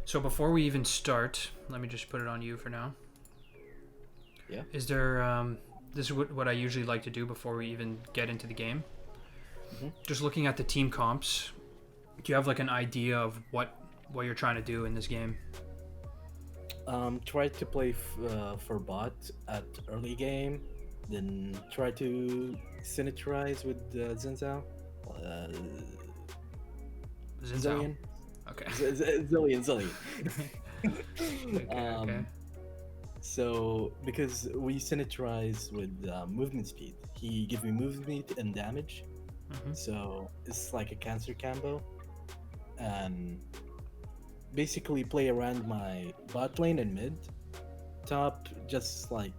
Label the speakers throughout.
Speaker 1: So before we even start, let me just put it on you for now.
Speaker 2: Yeah.
Speaker 1: Is there, this is what I usually like to do before we even get into the game. Just looking at the team comps, do you have like an idea of what you're trying to do in this game?
Speaker 2: Try to play for bot at early game, then try to synergize with Zinzao. Uh,
Speaker 1: Zinzao.
Speaker 2: Zillion.
Speaker 1: Okay.
Speaker 2: Zillion.
Speaker 1: Okay.
Speaker 2: So because we synergize with movement speed, he gives me movement speed and damage. So it's like a cancer combo, and basically play around my bot lane and mid. Top, just like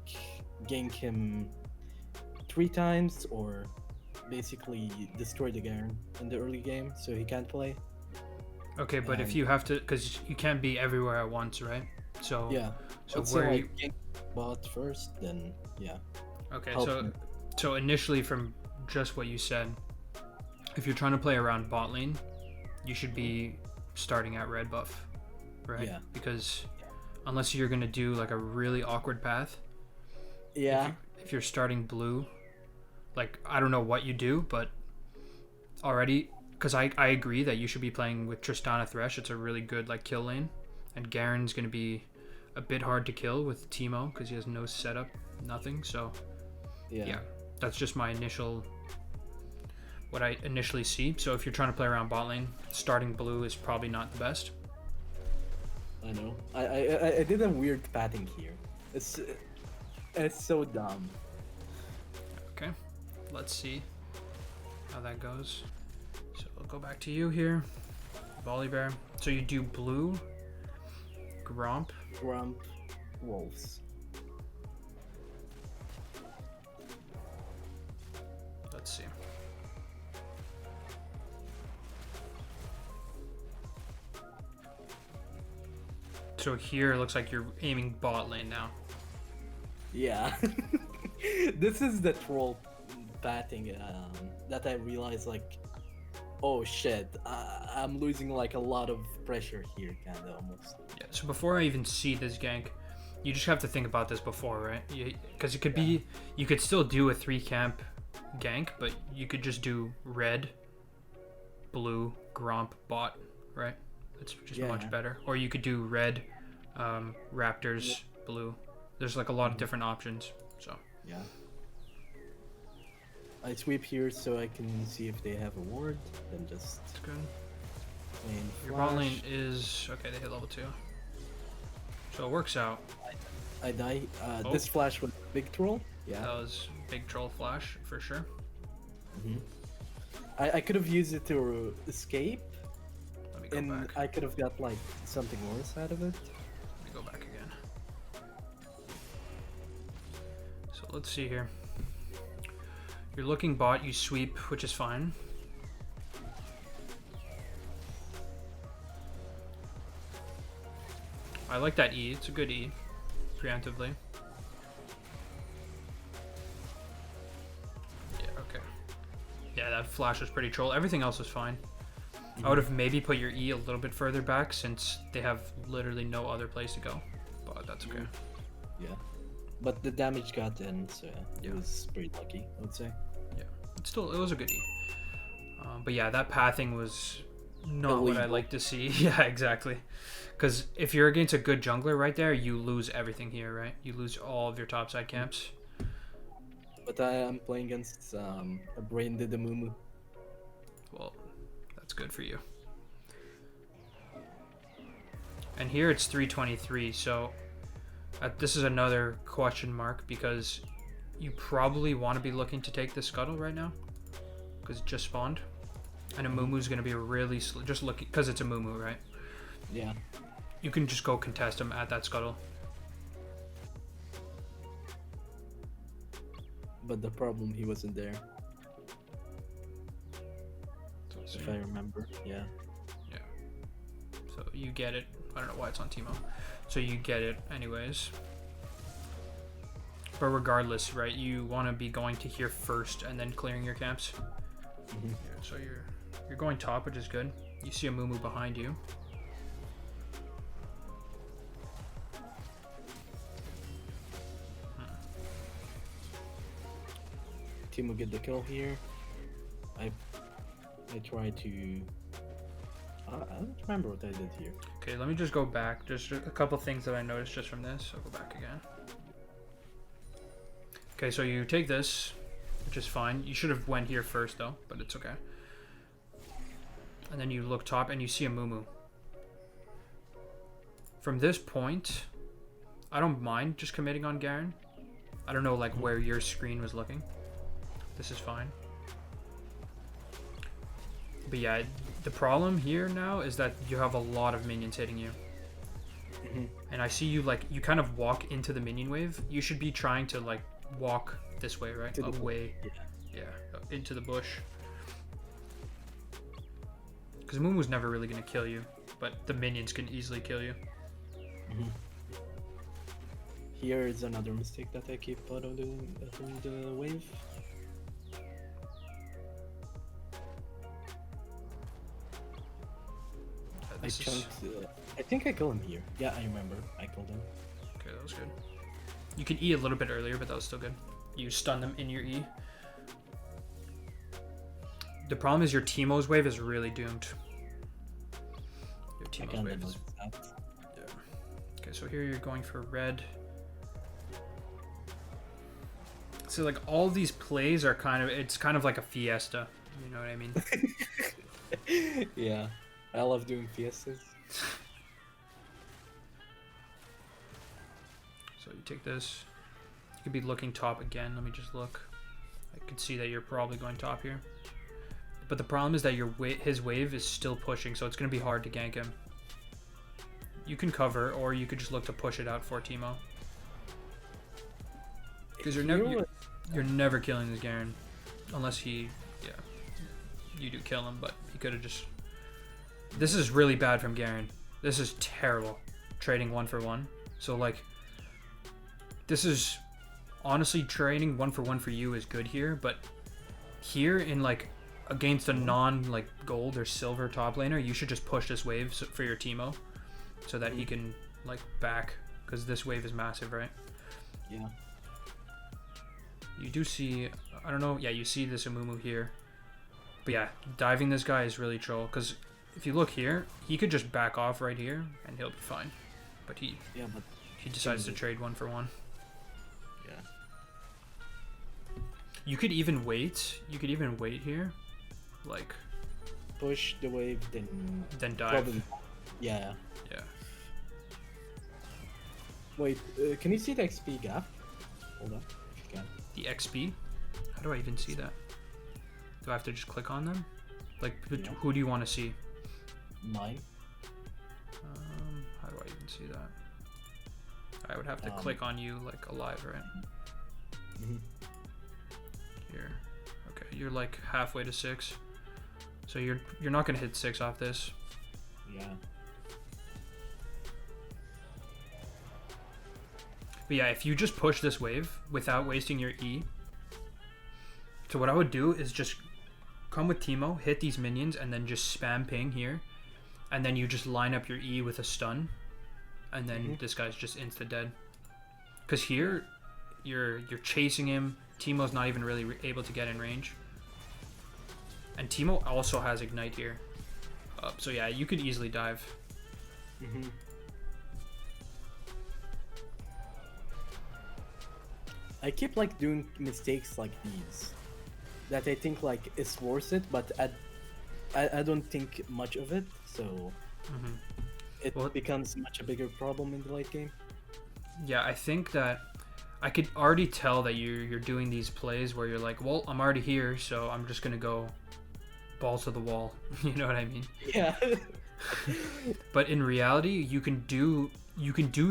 Speaker 2: gank him 3 times or basically destroy the Garen in the early game so he can't play.
Speaker 1: Okay, but if you have to, because you can't be everywhere at once, right? So
Speaker 2: yeah,
Speaker 1: so
Speaker 2: let's
Speaker 1: where
Speaker 2: say
Speaker 1: you?
Speaker 2: like gank bot first, then yeah.
Speaker 1: Okay,
Speaker 2: help
Speaker 1: so
Speaker 2: him.
Speaker 1: so initially from just what you said, if you're trying to play around bot lane, you should be starting at red buff, right?
Speaker 2: Yeah.
Speaker 1: Because unless you're gonna do like a really awkward path,
Speaker 2: Yeah,
Speaker 1: if you're starting blue, like I don't know what you do, but already, because I agree that you should be playing with Tristana Thresh. It's a really good like kill lane, and Garen's gonna be a bit hard to kill with Teemo because he has no setup, nothing. So yeah, that's just my initial, what I initially see. So if you're trying to play around bot lane, starting blue is probably not the best.
Speaker 2: I know. I did a weird pathing here. It's so dumb.
Speaker 1: Okay, let's see how that goes. So I'll go back to you here, Volibear. So you do blue, Gromp.
Speaker 2: Grump, wolves.
Speaker 1: Let's see. So here it looks like you're aiming bot lane now.
Speaker 2: Yeah. This is the troll batting that I realized, like, oh shit, I'm losing like a lot of pressure here, kinda almost.
Speaker 1: Yeah, so before I even see this gank, you just have to think about this before, right? Because it could be, you could still do a 3-camp gank, but you could just do red, blue, Gromp, bot, right? It's just much better. Or you could do red, Raptors, blue. There's like a lot of different options, so.
Speaker 2: Yeah. I sweep here so I can see if they have a ward, then just...
Speaker 1: That's good.
Speaker 2: Main
Speaker 1: Your
Speaker 2: flash.
Speaker 1: bot lane is, okay, they hit level 2. So it works out.
Speaker 2: I die. This flash was big troll. Yeah.
Speaker 1: That was big troll flash, for sure.
Speaker 2: I could have used it to escape,
Speaker 1: Let me go
Speaker 2: and
Speaker 1: back.
Speaker 2: I could have got like something worse out of it.
Speaker 1: Let me go back again. So let's see here. You're looking bot, you sweep, which is fine. I like that E, it's a good E, preemptively. Yeah, okay. Yeah, that flash was pretty troll. Everything else was fine. I would have maybe put your E a little bit further back since they have literally no other place to go. But that's okay.
Speaker 2: Yeah. But the damage got in, so it was pretty lucky, I would say.
Speaker 1: Yeah, it's still, it was a good E. But yeah, that pathing was not what I like to see. Yeah, exactly. Because if you're against a good jungler right there, you lose everything here, right? You lose all of your topside camps.
Speaker 2: But I am playing against a brain Adamoose.
Speaker 1: Well, that's good for you. And here it's 323, so this is another question mark because you probably want to be looking to take the scuttle right now because it just spawned. And a Moomoo's going to be really slow, just looking, because it's a Moomoo, right?
Speaker 2: Yeah.
Speaker 1: You can just go contest him at that scuttle.
Speaker 2: But the problem, he wasn't there,
Speaker 1: So
Speaker 2: if I remember. Yeah.
Speaker 1: Yeah. So you get it. I don't know why it's on Teemo. So you get it anyways. But regardless, right, you want to be going to here first and then clearing your camps. Yeah, so you're going top, which is good. You see a Moomoo behind you.
Speaker 2: Team will get the kill here. I try to. I don't remember what I did here.
Speaker 1: Okay, let me just go back. Just a couple things that I noticed just from this. I'll go back again. Okay, so you take this, which is fine. You should have went here first though, but it's okay. And then you look top and you see a Moo. From this point, I don't mind just committing on Garen. I don't know like where your screen was looking. This is fine. But yeah, the problem here now is that you have a lot of minions hitting you. And I see you like, you kind of walk into the minion wave. You should be trying to like walk this way, right? Away. Yeah, into the bush. Because Moomoo's never really going to kill you, but the minions can easily kill you.
Speaker 2: Here is another mistake that I keep doing the wave. I think I killed him here. Yeah, I remember. I killed him.
Speaker 1: Okay, that was good. You could E a little bit earlier, but that was still good. You stun them in your E. The problem is your Teemo's wave is really doomed. Your Teemo's wave is... Yeah. Okay, so here you're going for red. So like all these plays are kind of, it's kind of like a fiesta. You know what I mean?
Speaker 2: Yeah. I love doing fiestas.
Speaker 1: So you take this. You could be looking top again. Let me just look. I can see that you're probably going top here. But the problem is that his wave is still pushing, so it's going to be hard to gank him. You can cover, or you could just look to push it out for Teemo. Because you're never killing this Garen. Unless he... Yeah. You do kill him, but he could have just... This is really bad from Garen. This is terrible. Trading 1-for-1. So, like... This is... Honestly, trading 1-for-1 for you is good here, but... Here, in, like... Against a non, like, gold or silver top laner, you should just push this wave for your Teemo. So that he can, like, back. Because this wave is massive, right?
Speaker 2: Yeah.
Speaker 1: You do see... I don't know. Yeah, you see this Amumu here. But yeah, diving this guy is really troll. Because if you look here, he could just back off right here, and he'll be fine. But he decides to trade 1-for-1.
Speaker 2: Yeah.
Speaker 1: You could even wait. You could even wait here. Like...
Speaker 2: Push the wave,
Speaker 1: then dive.
Speaker 2: Probably. Yeah.
Speaker 1: Yeah.
Speaker 2: Wait, can you see the XP gap? Hold on, if you can.
Speaker 1: The XP? How do I even see that? Do I have to just click on them? Like, who do you want to see?
Speaker 2: Mine.
Speaker 1: How do I even see that? I would have to click on you, like, alive, right? Here. Okay, you're like halfway to 6. So you're not gonna hit 6 off this.
Speaker 2: Yeah.
Speaker 1: But yeah, if you just push this wave without wasting your E. So what I would do is just come with Teemo, hit these minions, and then just spam ping here. And then you just line up your E with a stun. And then this guy's just insta-dead. Because here, you're chasing him. Teemo's not even really able to get in range. And Teemo also has Ignite here. So yeah, you could easily dive.
Speaker 2: I keep like doing mistakes like these that I think like it's worth it, but I don't think much of it, so it becomes much a bigger problem in the late game.
Speaker 1: Yeah, I think that I could already tell that you're doing these plays where you're like, well, I'm already here, so I'm just gonna go balls to the wall. You know what I mean?
Speaker 2: Yeah.
Speaker 1: But in reality, you can do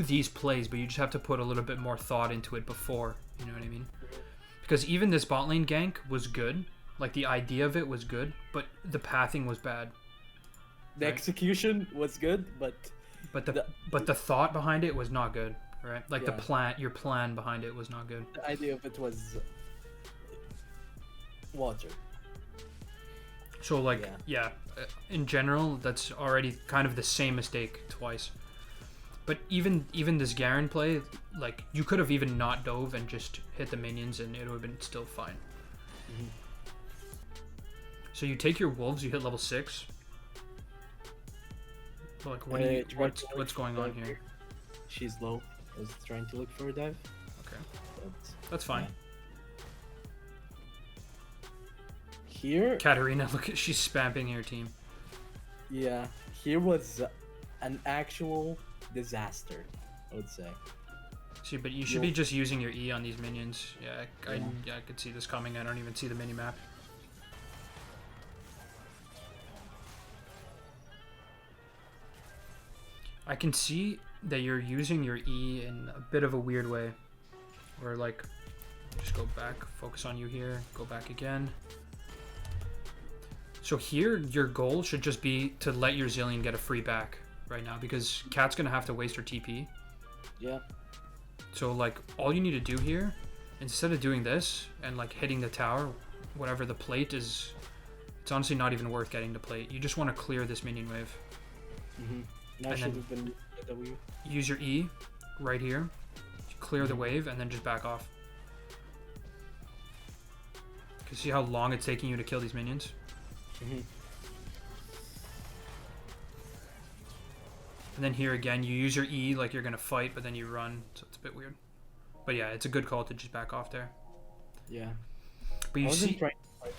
Speaker 1: these plays, but you just have to put a little bit more thought into it before. You know what I mean? Because even this bot lane gank was good. Like, the idea of it was good, but the pathing was bad.
Speaker 2: The execution was good, but
Speaker 1: the thought behind it was not good, right? Like your plan behind it was not good.
Speaker 2: The idea of it was water.
Speaker 1: So like in general, that's already kind of the same mistake twice. But even this Garen play, like, you could have even not dove and just hit the minions and it would have been still fine.
Speaker 2: Mhm.
Speaker 1: So you take your wolves, you hit level 6. Like, what do you,
Speaker 2: Try to look
Speaker 1: what's
Speaker 2: for a
Speaker 1: going on
Speaker 2: dive
Speaker 1: here?
Speaker 2: She's low. I was trying to look for a dive.
Speaker 1: Okay,
Speaker 2: But,
Speaker 1: that's fine.
Speaker 2: yeah. Here,
Speaker 1: Katarina, look at, she's spamming your team.
Speaker 2: yeah, here was an actual disaster, I would say.
Speaker 1: See, but you should be just using your E on these minions. Yeah, I could see this coming. I don't even see the mini map. I can see that you're using your E in a bit of a weird way. Where, like, just go back, focus on you here, go back again. So here, your goal should just be to let your Zillion get a free back right now, because Kat's going to have to waste her TP.
Speaker 2: Yeah.
Speaker 1: So, like, all you need to do here, instead of doing this and, like, hitting the tower, whatever the plate is, it's honestly not even worth getting the plate. You just want to clear this minion wave.
Speaker 2: Mm-hmm. Now should have been W.
Speaker 1: Use your E right here, clear the wave, and then just back off. You see how long it's taking you to kill these minions?
Speaker 2: Mm-hmm.
Speaker 1: And then here again, you use your E like you're going to fight, but then you run, so it's a bit weird. But yeah, it's a good call to just back off there.
Speaker 2: Yeah.
Speaker 1: But you see...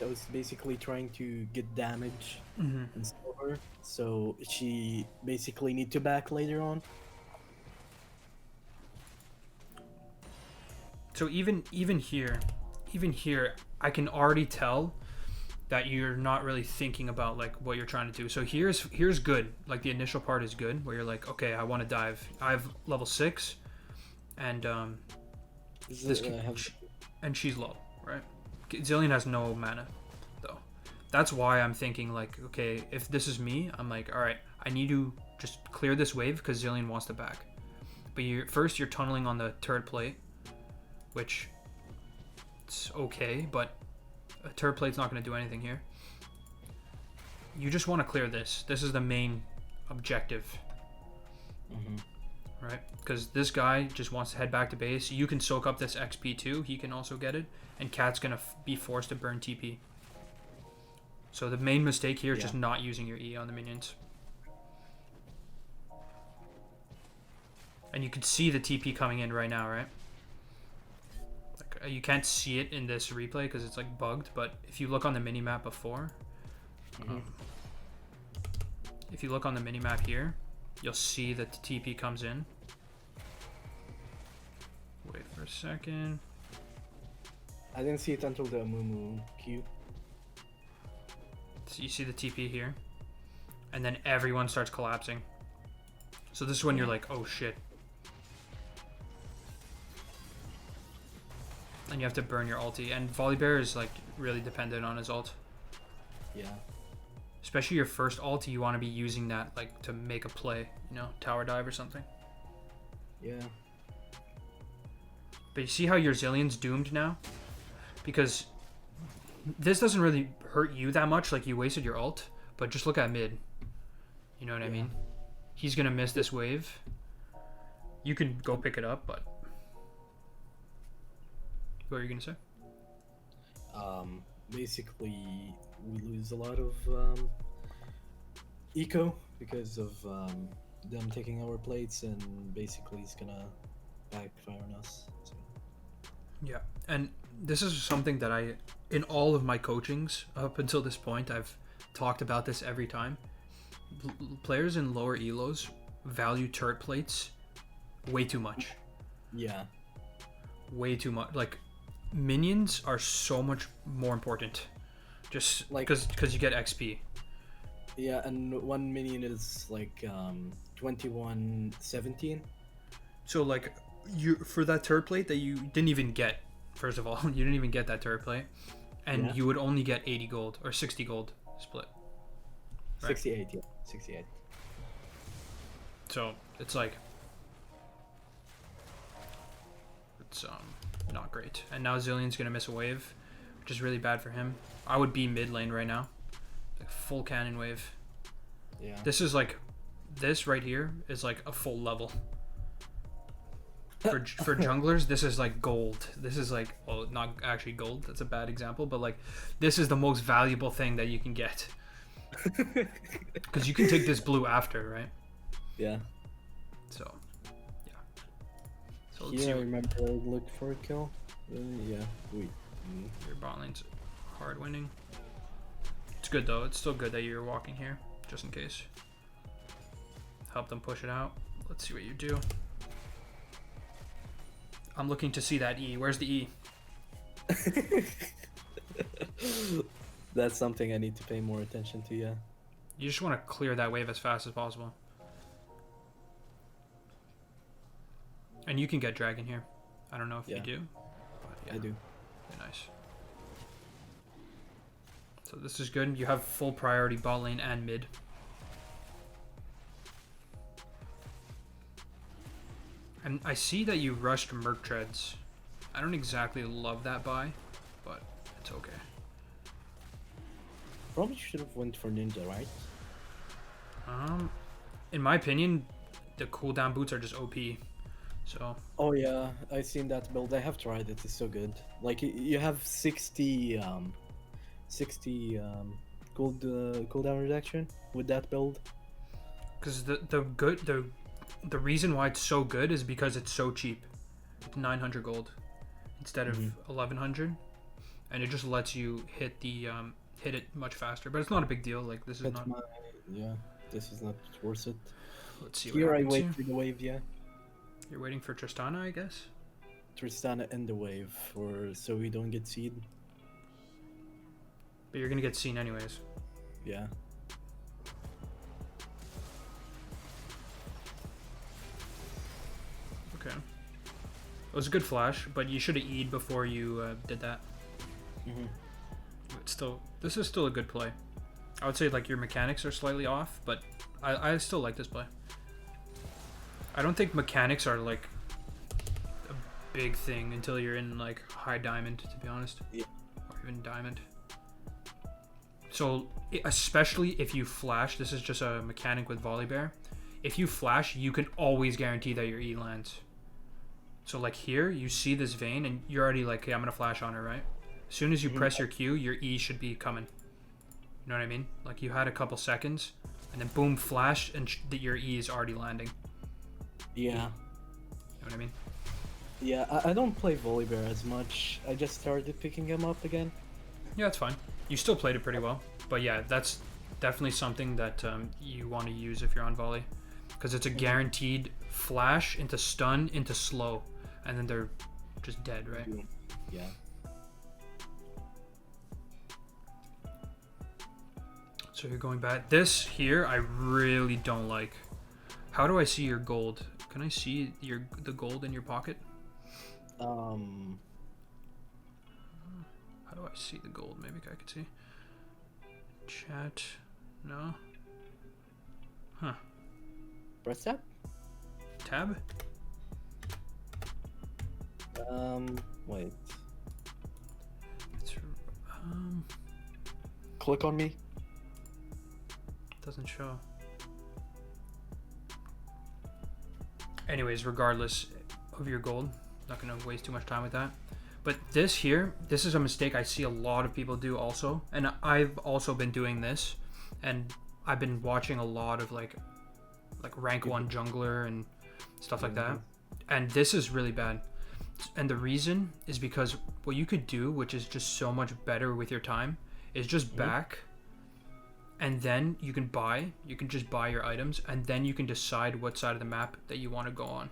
Speaker 2: I was basically trying to get damage
Speaker 1: Mm-hmm.
Speaker 2: and slow her, so she basically need to back later on.
Speaker 1: So even here, I can already tell that you're not really thinking about like what you're trying to do. So here's good. Like the initial part is good, where you're like, okay, I want to dive. I have level 6, and and she's low, right? Zillion has no mana, though. That's why I'm thinking like, okay, if this is me, I'm like, all right, I need to just clear this wave because Zillion wants to back. But first you're tunneling on the turret plate, which it's okay, but a turret plate's not going to do anything here. You just want to clear this. This is the main objective.
Speaker 2: Mm-hmm.
Speaker 1: Right? Because this guy just wants to head back to base. You can soak up this XP too. He can also get it. And Cat's going to be forced to burn TP. So the main mistake here is just not using your E on the minions. And you can see the TP coming in right now, right? Like, you can't see it in this replay because it's like bugged. But if you look on the minimap before, if you look on the minimap here, you'll see that the TP comes in. Wait for a second.
Speaker 2: I didn't see it until the Amumu Q.
Speaker 1: So you see the TP here, and then everyone starts collapsing. So this is when you're like, oh shit. And you have to burn your ulti. And Volibear is like really dependent on his ult.
Speaker 2: Yeah.
Speaker 1: Especially your first ulti, you want to be using that like to make a play, you know, tower dive or something.
Speaker 2: Yeah.
Speaker 1: But you see how your Zillion's doomed now? Because this doesn't really hurt you that much, like you wasted your ult, but just look at mid. You know what I mean? He's gonna miss this wave. You can go pick it up, but what are you gonna say?
Speaker 2: Basically we lose a lot of eco because of them taking our plates, and basically it's gonna backfire on us. So.
Speaker 1: Yeah, and this is something that in all of my coachings up until this point, I've talked about this every time. Players in lower elos value turret plates way too much.
Speaker 2: Yeah.
Speaker 1: Way too much. Like, minions are so much more important. Just like because you get XP.
Speaker 2: Yeah, and one minion is like 2117.
Speaker 1: So like you for that turret plate that you didn't even get. First of all, you didn't even get that turret plate, and you would only get 80 gold or 60 gold split.
Speaker 2: Right? 68, yeah, 68.
Speaker 1: So it's like it's not great. And now Zillion's gonna miss a wave, which is really bad for him. I would be mid lane right now, like full cannon wave.
Speaker 2: Yeah.
Speaker 1: This is like, this right here is like a full level. For junglers, this is like gold. This is like, well, not actually gold. That's a bad example, but like, this is the most valuable thing that you can get because you can take this blue after, right?
Speaker 2: Yeah.
Speaker 1: So, yeah. So let's
Speaker 2: Here I
Speaker 1: see.
Speaker 2: remember I looked for a kill. Yeah. Wait.
Speaker 1: Your bot lane's hard winning. It's good though. It's still good that you're walking here, just in case. Help them push it out. Let's see what you do. I'm looking to see that E. Where's the E?
Speaker 2: That's something I need to pay more attention to, yeah.
Speaker 1: You just want to clear that wave as fast as possible. And you can get dragon here. I don't know if you do. But yeah.
Speaker 2: I do.
Speaker 1: Very nice. So this is good. You have full priority bot lane and mid. And I see that you rushed Merc Treads. I don't exactly love that buy, but it's okay.
Speaker 2: Probably should have went for Ninja, right?
Speaker 1: In my opinion, the cooldown boots are just OP. So.
Speaker 2: Oh yeah, I've seen that build. I have tried it. It's so good. Like you have 60 cooldown reduction with that build.
Speaker 1: Because the reason why it's so good is because it's so cheap. It's 900 gold instead of 1100, and it just lets you hit it much faster. But it's not a big deal. Like this is not.
Speaker 2: Yeah, this is not worth it.
Speaker 1: Let's see.
Speaker 2: Here
Speaker 1: what
Speaker 2: I
Speaker 1: happens
Speaker 2: wait
Speaker 1: here.
Speaker 2: for the wave. Yeah.
Speaker 1: You're waiting for Tristana, I guess.
Speaker 2: Tristana in the wave, so we don't get seed.
Speaker 1: But you're gonna get seen anyways.
Speaker 2: Yeah.
Speaker 1: Okay. It was a good flash, but you should have E'd before you did that. But still, this is still a good play. I would say like your mechanics are slightly off, but I still like this play. I don't think mechanics are like a big thing until you're in like high diamond, to be honest.
Speaker 2: Yeah.
Speaker 1: Or even diamond. So especially if you flash, this is just a mechanic with Volibear. If you flash, you can always guarantee that your E lands. So like here, you see this vein and you're already like, okay, I'm gonna flash on her, right? As soon as you press your Q, your E should be coming. You know what I mean? Like you had a couple seconds, and then boom, flash, and your E is already landing.
Speaker 2: Yeah.
Speaker 1: You know what I mean?
Speaker 2: Yeah, I don't play Volibear as much. I just started picking him up again.
Speaker 1: Yeah, that's fine. You still played it pretty well. But yeah, that's definitely something that you want to use if you're on volley. Because it's a guaranteed flash into stun into slow. And then they're just dead, right?
Speaker 2: Yeah.
Speaker 1: So you're going back. This here, I really don't like. How do I see your gold? Can I see the gold in your pocket? How do I see the gold? Maybe I could see. Chat. No. Huh.
Speaker 2: Press tab?
Speaker 1: Tab?
Speaker 2: Wait.
Speaker 1: It's,
Speaker 2: Click on me.
Speaker 1: doesn't show. Anyways, regardless of your gold, not gonna waste too much time with that. But this here, this is a mistake I see a lot of people do also, and I've also been doing this, and I've been watching a lot of like rank 1 jungler and stuff like that, and this is really bad. And the reason is because what you could do, which is just so much better with your time, is just back, and then you can just buy your items, and then you can decide what side of the map that you want to go on.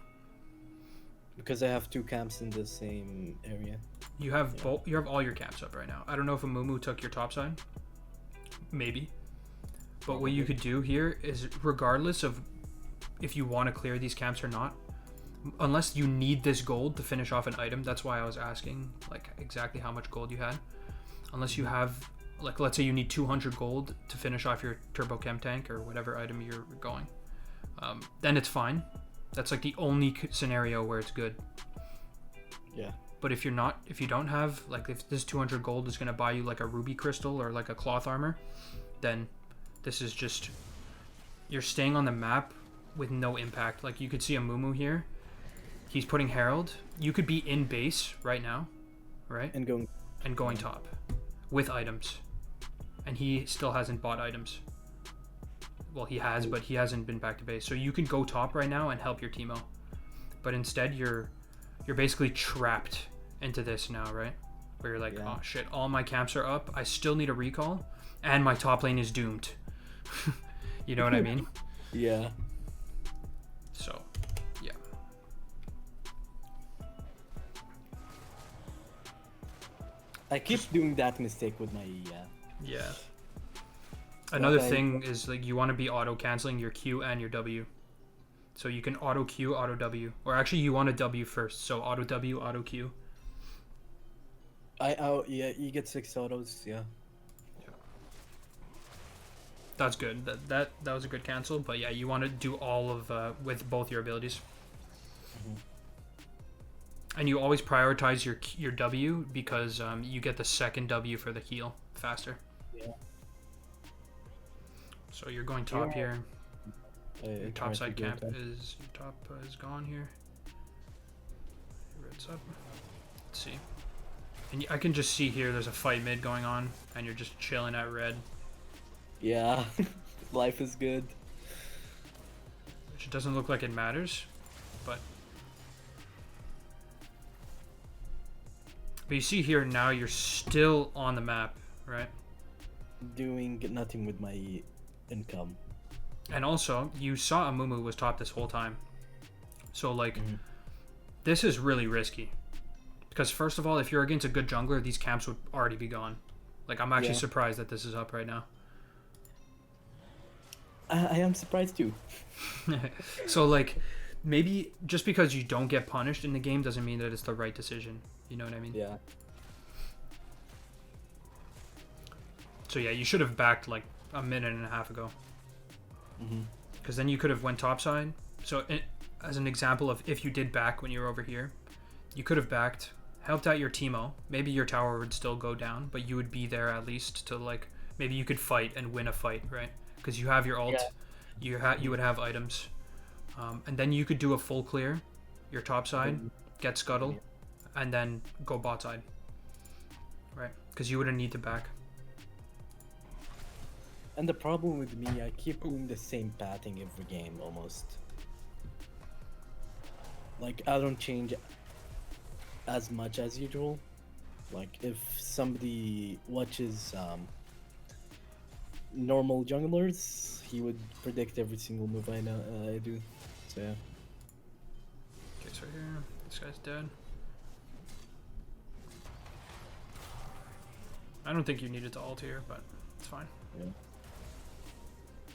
Speaker 2: Because I have 2 camps in the same area.
Speaker 1: You have you have all your camps up right now. I don't know if a Mumu took your top side. Maybe. But what you could do here is, regardless of if you want to clear these camps or not, unless you need this gold to finish off an item, that's why I was asking like exactly how much gold you had. Unless you have, like, let's say you need 200 gold to finish off your turbo chem tank or whatever item you're going, then it's fine. That's like the only scenario where it's good.
Speaker 2: Yeah.
Speaker 1: But if you don't have, like, if this 200 gold is going to buy you like a ruby crystal or like a cloth armor, then this is just, you're staying on the map with no impact. Like you could see a Mumu here, He's putting Herald. You could be in base right now, right?
Speaker 2: And going.
Speaker 1: And going top with items. And he still hasn't bought items. Well, he has, but he hasn't been back to base. So you can go top right now and help your teamo. But instead, you're basically trapped into this now, right? Where you're like, oh shit, all my camps are up. I still need a recall, and my top lane is doomed. You know what I mean?
Speaker 2: Yeah.
Speaker 1: So, yeah.
Speaker 2: I keep doing that mistake with my
Speaker 1: Yeah. Another thing is like you want to be auto canceling your Q and your W. So you can auto Q, auto W, or actually you want a W first. So auto W, auto Q.
Speaker 2: Yeah, you get 6 autos. Yeah.
Speaker 1: That's good. That was a good cancel. But yeah, you want to do all of with both your abilities. And you always prioritize your W because you get the second W for the heal faster.
Speaker 2: Yeah.
Speaker 1: So you're going top here. Your top side camp
Speaker 2: top.
Speaker 1: is gone here. Red's up. Let's see. And I can just see here there's a fight mid going on, and you're just chilling at red.
Speaker 2: Yeah, life is good.
Speaker 1: Which doesn't look like it matters, but you see here now you're still on the map, right?
Speaker 2: Doing nothing with my income.
Speaker 1: And also, you saw Amumu was top this whole time. So, like, this is really risky. Because, first of all, if you're against a good jungler, these camps would already be gone. Like, I'm actually surprised that this is up right now.
Speaker 2: I am surprised too.
Speaker 1: So, like, maybe just because you don't get punished in the game doesn't mean that it's the right decision. You know what I mean?
Speaker 2: Yeah.
Speaker 1: So, yeah, you should have backed, like, a minute and a half ago. Because then you could have went topside. So as an example of if you did back when you were over here, you could have backed, helped out your teamo. Maybe your tower would still go down, but you would be there at least to like maybe you could fight and win a fight, right? Because you have your ult, you would have items, and then you could do a full clear, your top side, get scuttle, and then go bot side, right? Because you wouldn't need to back.
Speaker 2: And the problem with me, I keep doing the same pathing every game almost. Like, I don't change as much as usual. Like, if somebody watches normal junglers, he would predict every single move I do. So yeah.
Speaker 1: Okay, so here, this guy's dead. I don't think you needed to ult here, but it's fine.
Speaker 2: Yeah.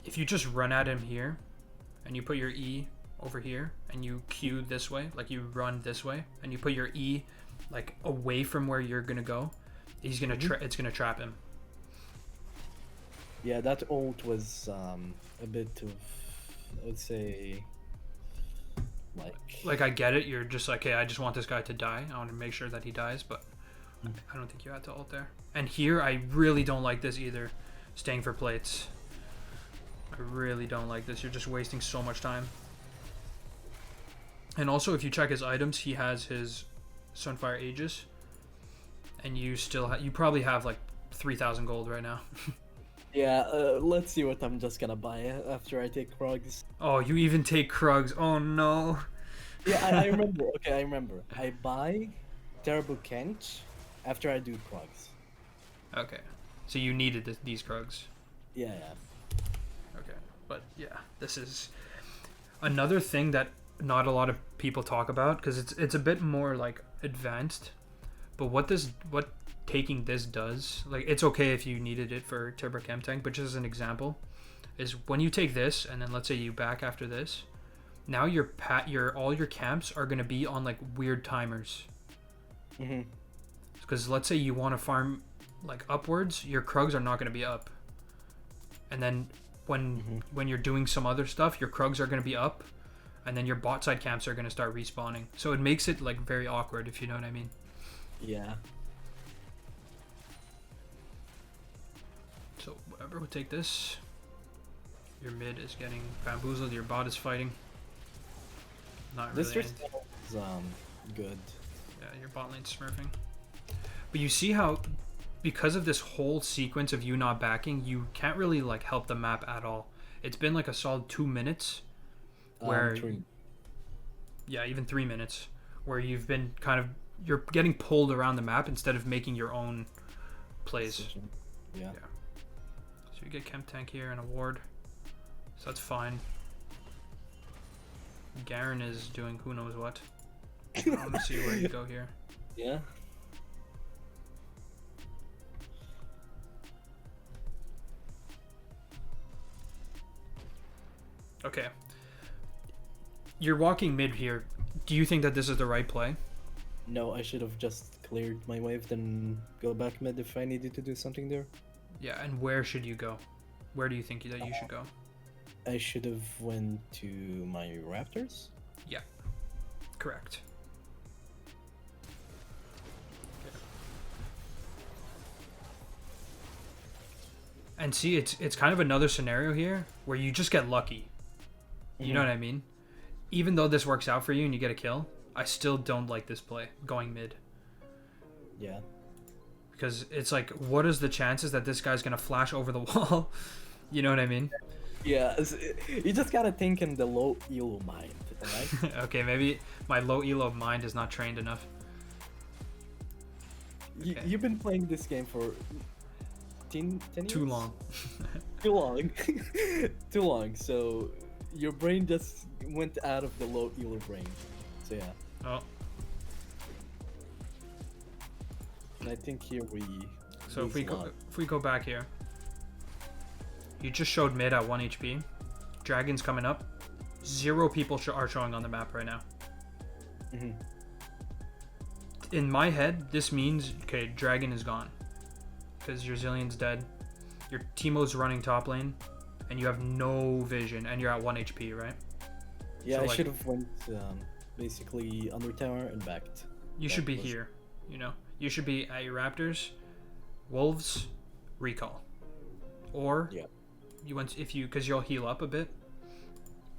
Speaker 1: If you just run at him here, and you put your E over here, and you Q this way, like you run this way, and you put your E like away from where you're gonna go, he's gonna it's gonna trap him.
Speaker 2: Yeah, that ult was a bit of, I would say,
Speaker 1: like I get it. You're just like, hey, I just want this guy to die. I want to make sure that he dies, but I don't think you had to ult there. And here, I really don't like this either. Staying for plates. I really don't like this. You're just wasting so much time. And also, if you check his items, he has his Sunfire Aegis, and you still you probably have like 3,000 gold right now.
Speaker 2: Yeah, let's see what I'm just gonna buy after I take Krugs.
Speaker 1: Oh, you even take Krugs. Oh no.
Speaker 2: Yeah, I remember. Okay, I remember. I buy Terrible Kench after I do Krugs.
Speaker 1: Okay, so you needed these Krugs.
Speaker 2: Yeah.
Speaker 1: Okay, but yeah, this is another thing that not a lot of people talk about because it's a bit more like advanced. But what taking this does, like, it's okay if you needed it for Turbo Chem Tank, but just as an example, is when you take this and then let's say you back after this, now all your camps are gonna be on like weird timers. Because let's say you want to farm like upwards, your Krugs are not gonna be up, and then when you're doing some other stuff, your Krugs are gonna be up, and then your bot side camps are gonna start respawning. So it makes it like very awkward, if you know what I mean.
Speaker 2: Yeah.
Speaker 1: So whatever, we'll take this. Your mid is getting bamboozled, your bot is fighting. Not
Speaker 2: This
Speaker 1: really.
Speaker 2: Tristana is good.
Speaker 1: Yeah, your bot lane's smurfing. But you see how, because of this whole sequence of you not backing, you can't really like help the map at all. It's been like a solid 2 minutes where
Speaker 2: 3.
Speaker 1: Yeah, even 3 minutes where you've been kind of, you're getting pulled around the map instead of making your own plays.
Speaker 2: Decision. Yeah.
Speaker 1: So you get Chem Tank here and a ward. So that's fine. Garen is doing who knows what. I'm gonna see where you go here.
Speaker 2: Yeah.
Speaker 1: Okay. You're walking mid here. Do you think that this is the right play?
Speaker 2: No, I should have just cleared my wave, then go back mid if I needed to do something there.
Speaker 1: Yeah, and where should you go? Where do you think that you should go?
Speaker 2: I should have went to my Raptors.
Speaker 1: Yeah, correct. And see, it's kind of another scenario here where you just get lucky. You know what I mean? Even though this works out for you and you get a kill, I still don't like this play, going mid.
Speaker 2: Yeah.
Speaker 1: Because it's like, what is the chances that this guy's going to flash over the wall? You know what I mean?
Speaker 2: Yeah, you just gotta think in the low elo mind, alright?
Speaker 1: Okay, maybe my low elo mind is not trained enough. Okay.
Speaker 2: You've been playing this game for 10 years?
Speaker 1: Too long.
Speaker 2: Too long. Too long, so your brain just went out of the low elo brain. So yeah.
Speaker 1: Oh.
Speaker 2: And I think here we...
Speaker 1: So if we go back here. You just showed mid at 1 HP. Dragon's coming up. 0 people are showing on the map right now. In my head, this means, okay, Dragon is gone. Because your Zillion's dead. Your Teemo's running top lane. And you have no vision. And you're at 1 HP, right?
Speaker 2: Yeah,
Speaker 1: so
Speaker 2: I
Speaker 1: like,
Speaker 2: should have went basically under tower and backed.
Speaker 1: You should be here, you know? You should be at your Raptors, Wolves, Recall. Or...
Speaker 2: Yeah.
Speaker 1: You want, if you, because you'll heal up a bit,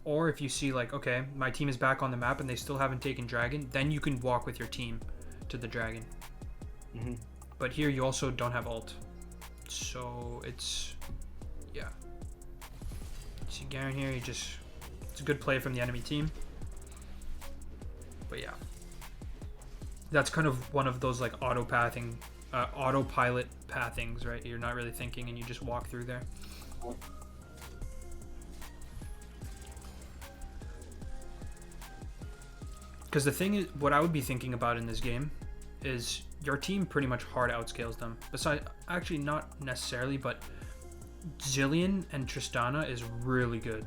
Speaker 1: or if you see like, okay, my team is back on the map and they still haven't taken dragon, then you can walk with your team to the dragon. But here you also don't have ult, so it's, yeah. See Garen here, it's a good play from the enemy team. But yeah, that's kind of one of those like autopilot pathings, right? You're not really thinking and you just walk through there. Because the thing is, what I would be thinking about in this game is your team pretty much hard outscales them. Besides, actually not necessarily, but Zillion and Tristana is really good.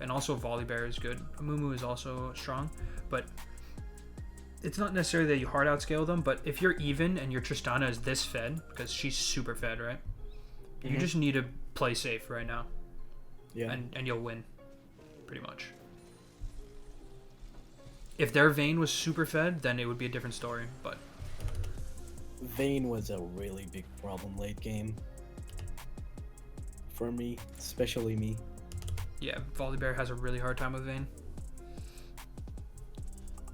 Speaker 1: And also Volibear is good. Amumu is also strong, but it's not necessarily that you hard outscale them, but if you're even and your Tristana is this fed, because she's super fed, right? You just need to play safe right now.
Speaker 2: Yeah.
Speaker 1: And you'll win, pretty much. If their Vayne was super fed, then it would be a different story, but...
Speaker 2: Vayne was a really big problem late game. For me, especially me.
Speaker 1: Yeah, Volibear has a really hard time with Vayne.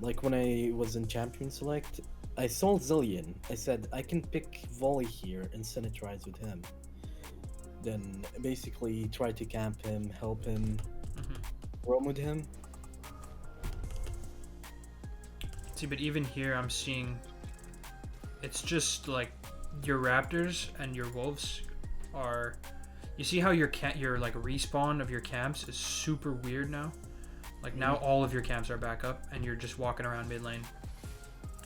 Speaker 2: Like when I was in Champion Select, I saw Zillion. I said, I can pick Volley here and Sinitrize with him. Then basically try to camp him, help him, roam with him.
Speaker 1: See, but even here I'm seeing it's just like your Raptors and your Wolves are, you see how your like respawn of your camps is super weird now? Like now all of your camps are back up and you're just walking around mid lane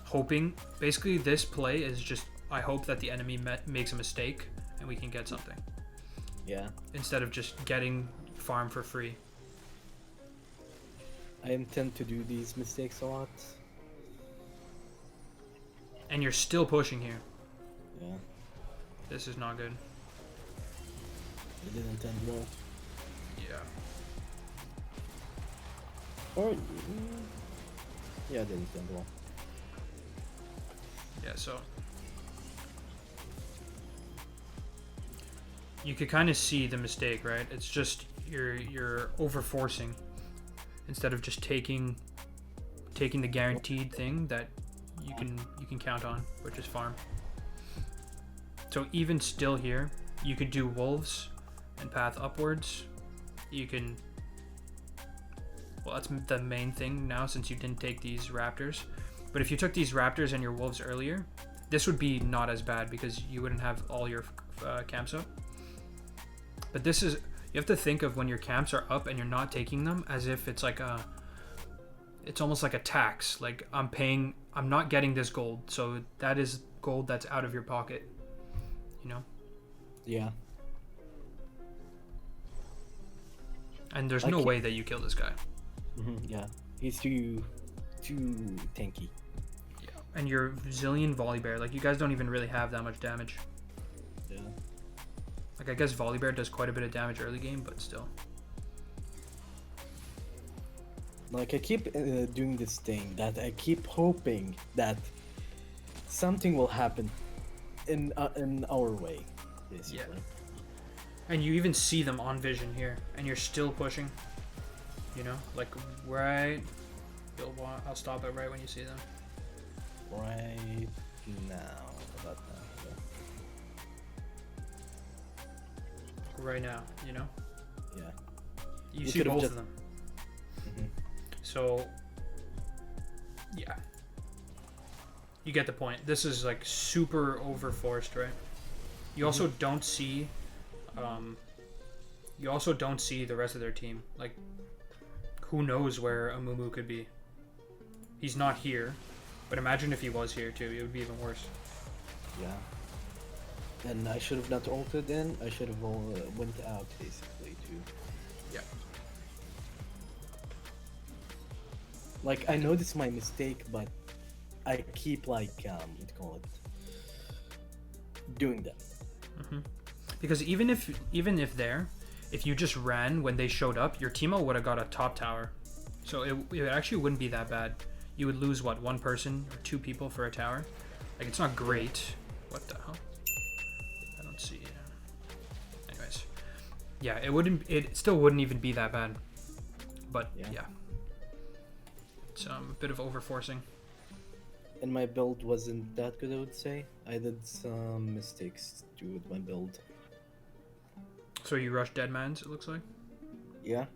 Speaker 1: hoping. Basically this play is just, I hope that the enemy makes a mistake and we can get something.
Speaker 2: Yeah.
Speaker 1: Instead of just getting farm for free.
Speaker 2: I intend to do these mistakes a lot.
Speaker 1: And you're still pushing here.
Speaker 2: Yeah.
Speaker 1: This is not good.
Speaker 2: It didn't end well.
Speaker 1: Yeah.
Speaker 2: Or... yeah, it didn't end well.
Speaker 1: Yeah, so... you could kind of see the mistake, right? It's just you're over forcing instead of just taking taking the guaranteed thing that you can count on, which is farm. So even still here, you could do wolves and path upwards. You can, well, that's the main thing now since you didn't take these raptors. But if you took these raptors and your wolves earlier, this would be not as bad because you wouldn't have all your camps up. But this is, you have to think of when your camps are up and you're not taking them as if it's like a, it's almost like a tax. Like I'm not getting this gold, so that is gold that's out of your pocket, you know?
Speaker 2: Yeah.
Speaker 1: And there's no way that you kill this guy.
Speaker 2: Yeah, he's too tanky.
Speaker 1: Yeah, and your zillion Volibear, like you guys don't even really have that much damage.
Speaker 2: Yeah.
Speaker 1: Like I guess Volibear does quite a bit of damage early game, but still.
Speaker 2: Like I keep doing this thing that I keep hoping that something will happen in our way, basically.
Speaker 1: Yeah. And you even see them on vision here, and you're still pushing. You know, like right. I'll stop it right when you see them.
Speaker 2: Right now, about now. Yeah.
Speaker 1: Right now, you know.
Speaker 2: Yeah.
Speaker 1: You see both of them.
Speaker 2: Mm-hmm.
Speaker 1: So, yeah. You get the point. This is like super overforced, right? You also don't see. You also don't see the rest of their team. Like, who knows where Amumu could be? He's not here, but imagine if he was here too. It would be even worse.
Speaker 2: Yeah. And I should have not ulted in. I should have went out basically too.
Speaker 1: Yeah.
Speaker 2: Like I know this is my mistake, but I keep like what do you call it? Doing that.
Speaker 1: Because even if you just ran when they showed up, your teamo would have got a top tower. So it actually wouldn't be that bad. You would lose what, one person or two people for a tower? Like it's not great. What the hell? I don't see. Anyways, yeah, it still wouldn't even be that bad. But yeah. It's a bit of overforcing.
Speaker 2: And my build wasn't that good, I would say. I did some mistakes too with my build.
Speaker 1: So you rushed Deadmans, it looks like?
Speaker 2: Yeah.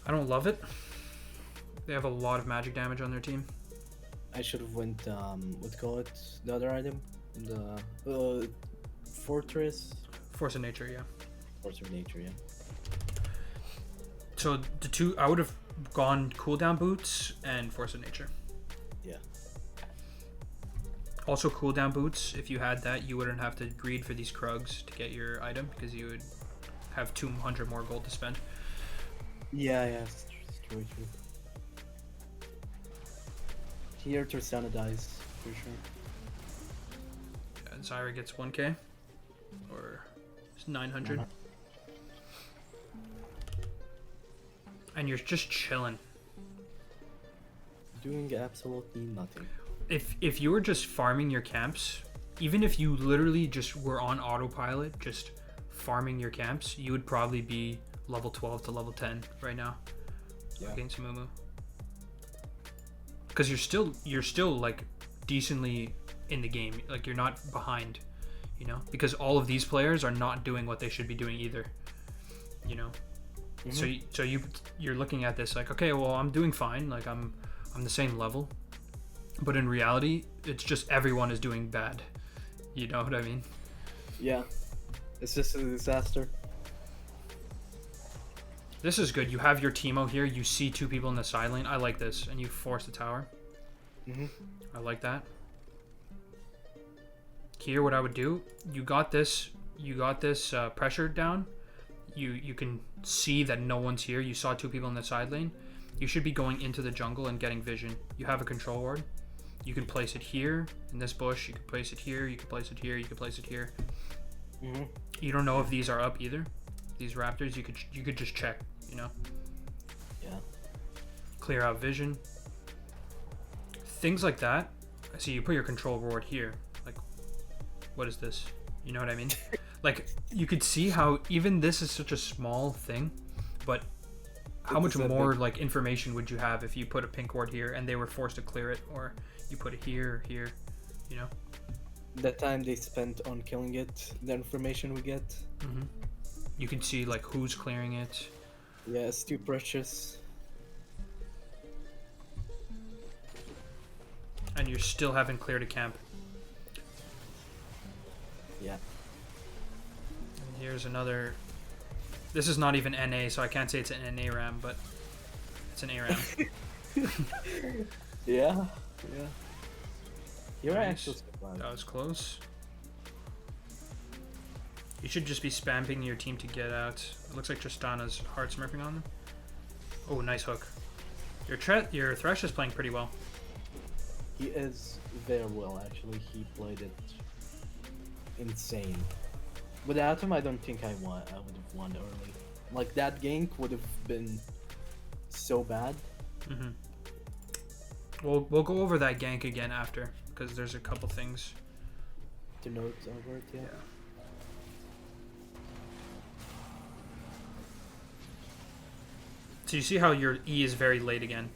Speaker 1: I don't love it. They have a lot of magic damage on their team.
Speaker 2: I should have went, what do you call it? The other item? The Fortress?
Speaker 1: Force of Nature, yeah.
Speaker 2: Force of Nature, yeah.
Speaker 1: So the two, I would have gone cooldown boots and Force of Nature.
Speaker 2: Yeah.
Speaker 1: Also cooldown boots, if you had that, you wouldn't have to greed for these Krugs to get your item because you would have 200 more gold to spend.
Speaker 2: Yeah, it's true. Here Tristana dies, for sure.
Speaker 1: Yeah, Zyra gets 1k or 900. And you're just chilling.
Speaker 2: Doing absolutely nothing.
Speaker 1: If you were just farming your camps, even if you literally just were on autopilot, just farming your camps, you would probably be level 12 to level 10 right now against Amumu. Because you're still like decently in the game. Like you're not behind, you know? Because all of these players are not doing what they should be doing either, you know? So you're looking at this like, okay, well, I'm doing fine, like I'm the same level, but in reality it's just everyone is doing bad, you know what I mean?
Speaker 2: Yeah, it's just a disaster.
Speaker 1: This is good. You have your teamo here, you see two people in the side lane. I like this. And you force the tower. I like that. Here what I would do, you got this pressure down. You can see that no one's here. You saw two people in the side lane. You should be going into the jungle and getting vision. You have a control ward. You can place it here in this bush. You can place it here. You can place it here. You can place it here. You don't know if these are up either. These raptors, you could just check, you know.
Speaker 2: Yeah.
Speaker 1: Clear out vision. Things like that. I see you put your control ward here. Like, what is this? You know what I mean? Like, you could see how even this is such a small thing, but how much more like information would you have if you put a pink ward here and they were forced to clear it, or you put it here or here, you know?
Speaker 2: The time they spent on killing it, the information we get.
Speaker 1: You can see like who's clearing it.
Speaker 2: Yeah, it's too precious.
Speaker 1: And you still haven't cleared a camp.
Speaker 2: Yeah.
Speaker 1: And here's another. This is not even NA, so I can't say it's an NA RAM, but it's an ARAM.
Speaker 2: Yeah. You're
Speaker 1: Nice.
Speaker 2: actually surprised.
Speaker 1: That was close. You should just be spamming your team to get out. It looks like Tristana's hard smurfing on them. Oh, nice hook. Your Thresh is playing pretty well.
Speaker 2: He is very well, actually. He played it insane. Without him, I don't think I would have won early. Like, that gank would have been so bad.
Speaker 1: We'll go over that gank again after, because there's a couple things
Speaker 2: to note over it. Yeah.
Speaker 1: So you see how your E is very late again.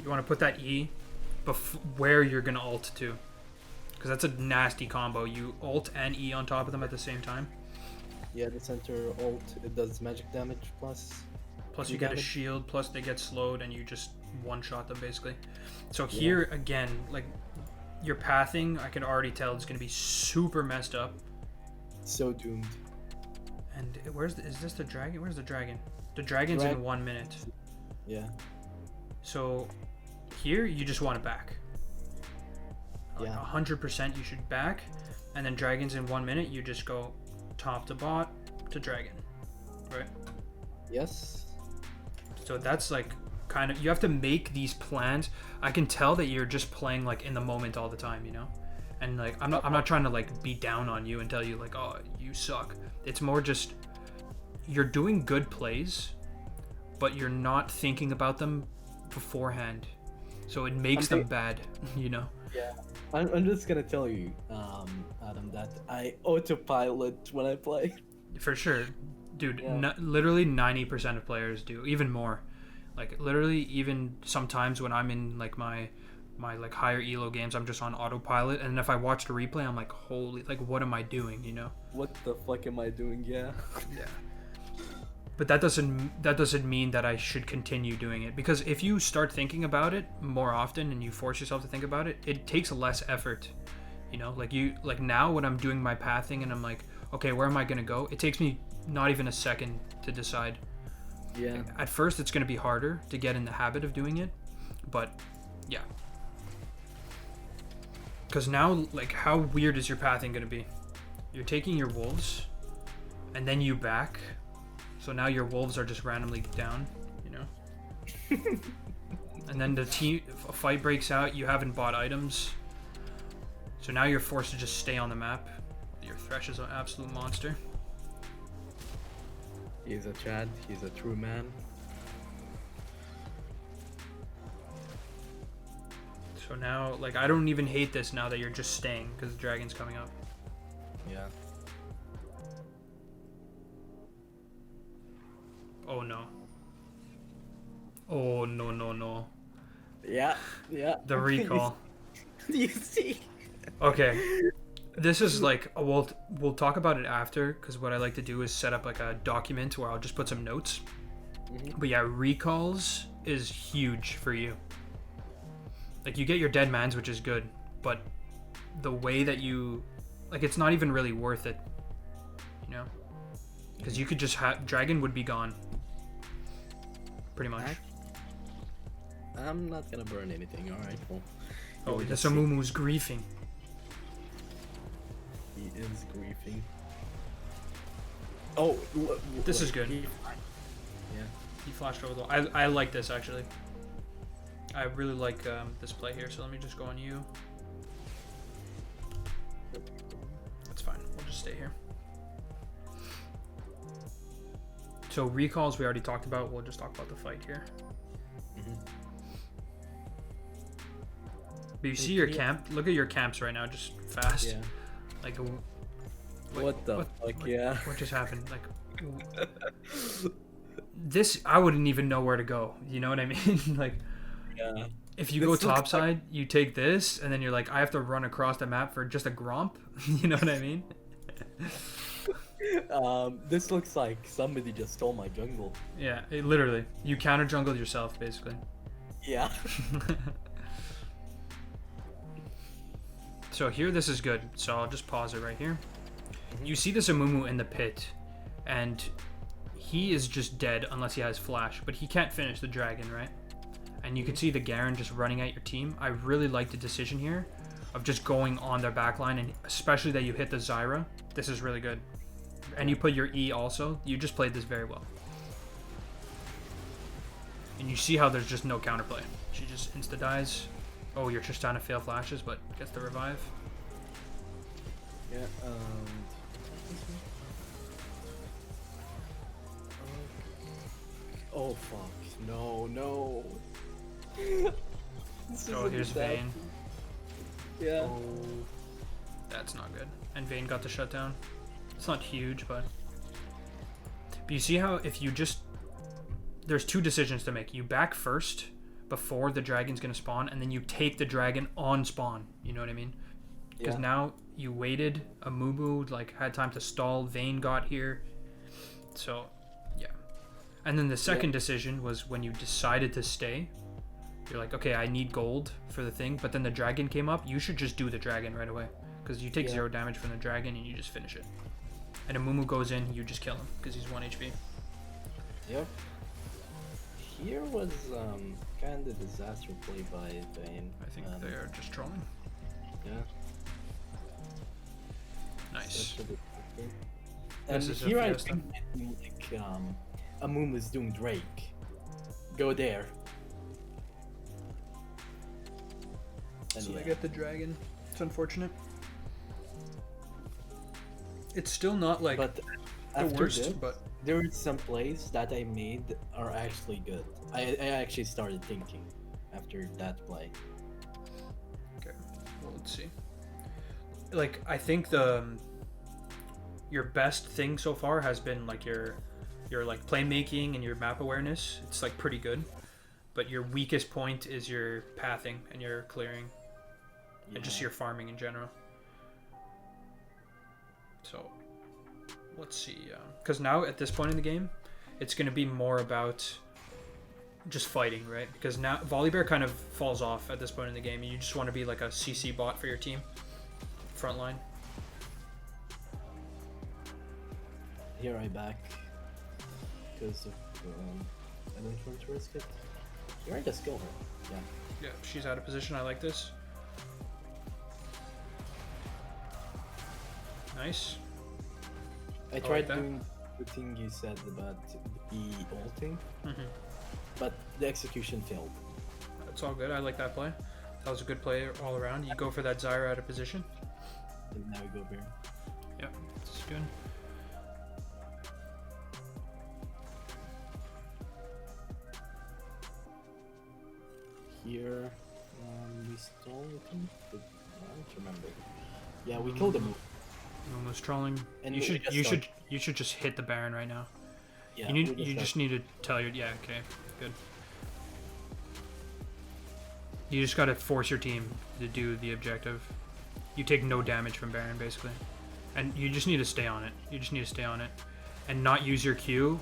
Speaker 1: You want to put that E where you're gonna ult to, because that's a nasty combo. You ult and E on top of them at the same time.
Speaker 2: Yeah, the center ult, it does magic damage plus
Speaker 1: you get a shield, plus they get slowed and you just one-shot them basically. So here again, like, your pathing, I can already tell it's gonna be super messed up.
Speaker 2: So doomed.
Speaker 1: And is this the dragon? Where's the dragon? The dragon's in 1 minute.
Speaker 2: Yeah.
Speaker 1: So here you just want to back. Like 100% you should back, and then dragons in 1 minute you just go top to bot to dragon, right?
Speaker 2: Yes.
Speaker 1: So that's like kind of, you have to make these plans. I can tell that you're just playing like in the moment all the time, you know? And like I'm not trying to like be down on you and tell you like, oh, you suck. It's more just you're doing good plays, but you're not thinking about them beforehand, so it makes them bad, you know?
Speaker 2: Yeah. I'm just gonna tell you, Adam, that I autopilot when I play.
Speaker 1: For sure, dude. Literally 90% of players do, even more. Like literally, even sometimes when I'm in like my like higher elo games, I'm just on autopilot, and if I watch the replay, I'm like, holy, like, what am I doing, you know?
Speaker 2: What the fuck am I doing? Yeah.
Speaker 1: But that doesn't mean that I should continue doing it, because if you start thinking about it more often and you force yourself to think about it, it takes less effort, you know? Like now when I'm doing my pathing and I'm like, okay, where am I gonna go? It takes me not even a second to decide.
Speaker 2: Yeah.
Speaker 1: At first it's gonna be harder to get in the habit of doing it, but yeah. Because now, like, how weird is your pathing gonna be? You're taking your wolves, and then you back. So now your wolves are just randomly down, you know? And then a fight breaks out, you haven't bought items. So now you're forced to just stay on the map. Your Thresh is an absolute monster.
Speaker 2: He's a Chad, he's a true man.
Speaker 1: So now, like, I don't even hate this now that you're just staying, because the dragon's coming up.
Speaker 2: Yeah.
Speaker 1: Oh no. Oh no.
Speaker 2: Yeah.
Speaker 1: The recall.
Speaker 2: You see?
Speaker 1: Okay. This is like, we'll talk about it after, because what I like to do is set up like a document where I'll just put some notes. But yeah, recalls is huge for you. Like, you get your dead mans, which is good, but the way that you, like, it's not even really worth it, you know? Because you could just have, dragon would be gone. Pretty much.
Speaker 2: I'm not gonna burn anything, alright, well.
Speaker 1: Oh, the Samumu's griefing.
Speaker 2: He is griefing. Oh,
Speaker 1: this is good.
Speaker 2: Yeah.
Speaker 1: He flashed over the wall. I like this, actually. I really like this play here, so let me just go on you. That's fine. We'll just stay here. So recalls we already talked about. We'll just talk about the fight here. But you see your camp? Look at your camps right now, just fast.
Speaker 2: Yeah.
Speaker 1: Like,
Speaker 2: what the fuck, yeah.
Speaker 1: What just happened? Like, this I wouldn't even know where to go. You know what I mean? Like,
Speaker 2: Yeah.
Speaker 1: if you
Speaker 2: This
Speaker 1: go
Speaker 2: looks like-
Speaker 1: topside, you take this, and then you're like, I have to run across the map for just a gromp. You know what I mean?
Speaker 2: This looks like somebody just stole my jungle.
Speaker 1: Yeah, literally. You counter jungled yourself, basically.
Speaker 2: Yeah.
Speaker 1: So here, this is good. So I'll just pause it right here. You see this Amumu in the pit, and he is just dead unless he has flash, but he can't finish the dragon, right? And you can see the Garen just running at your team. I really like the decision here of just going on their backline, and especially that you hit the Zyra. This is really good. And you put your E also. You just played this very well. And you see how there's just no counterplay. She just insta-dies. Oh, you're just trying to fail flashes, but gets the revive.
Speaker 2: Yeah, oh fuck. No. This
Speaker 1: Oh,
Speaker 2: isn't
Speaker 1: here's
Speaker 2: that-
Speaker 1: Vayne.
Speaker 2: Yeah.
Speaker 1: Oh, that's not good. And Vayne got the shutdown. It's not huge, but you see how if you just there's two decisions to make. You back first before the dragon's gonna spawn, and then you take the dragon on spawn. You know what I mean? Because
Speaker 2: Yeah.
Speaker 1: now you waited. Amumu like had time to stall. Vayne got here, so yeah. And then the second decision was when you decided to stay. You're like, okay, I need gold for the thing, but then the dragon came up. You should just do the dragon right away, because you take 0 damage from the dragon and you just finish it. And Amumu goes in, you just kill him because he's 1 HP.
Speaker 2: Yep. Here was kind of disaster play by Vayne.
Speaker 1: I think they are just trolling.
Speaker 2: Yeah.
Speaker 1: Nice.
Speaker 2: Especially-
Speaker 1: This
Speaker 2: And
Speaker 1: is a
Speaker 2: here I
Speaker 1: fiesta.
Speaker 2: think like Amumu is doing Drake. Go there. And
Speaker 1: So
Speaker 2: yeah.
Speaker 1: they get the dragon. It's unfortunate. It's still not like
Speaker 2: But
Speaker 1: the
Speaker 2: after
Speaker 1: worst,
Speaker 2: this,
Speaker 1: but
Speaker 2: there are some plays that I made are actually good. I actually started thinking after that play.
Speaker 1: okay. Well, let's see. Like, I think your best thing so far has been like your like playmaking and your map awareness. It's like pretty good, but your weakest point is your pathing and your clearing and just
Speaker 2: Yeah.
Speaker 1: your farming in general. So let's see, because now at this point in the game, it's going to be more about just fighting, right? Because now Volibear kind of falls off at this point in the game. You just want to be like a CC bot for your team, frontline.
Speaker 2: Here I back because of I don't want to risk it. Here I just kill her. Yeah.
Speaker 1: Yeah, she's out of position. I like this. Nice.
Speaker 2: I
Speaker 1: like
Speaker 2: tried
Speaker 1: that.
Speaker 2: doing the thing you said about the ulting,
Speaker 1: Mm-hmm.
Speaker 2: but the execution failed.
Speaker 1: That's all good. I like that play. That was a good play all around. You go for that Zyra out of position.
Speaker 2: And now we go Baron.
Speaker 1: Yep, it's good.
Speaker 2: Here, we stole him. I don't remember. Yeah, we killed him.
Speaker 1: Almost trolling.
Speaker 2: And
Speaker 1: You
Speaker 2: we
Speaker 1: should
Speaker 2: just
Speaker 1: you
Speaker 2: start-
Speaker 1: should you should just hit the Baron right now.
Speaker 2: Yeah,
Speaker 1: You need
Speaker 2: we
Speaker 1: you
Speaker 2: start-
Speaker 1: just need to tell your okay, good. You just gotta force your team to do the objective. You take no damage from Baron basically, and you just need to stay on it. You just need to stay on it, and not use your Q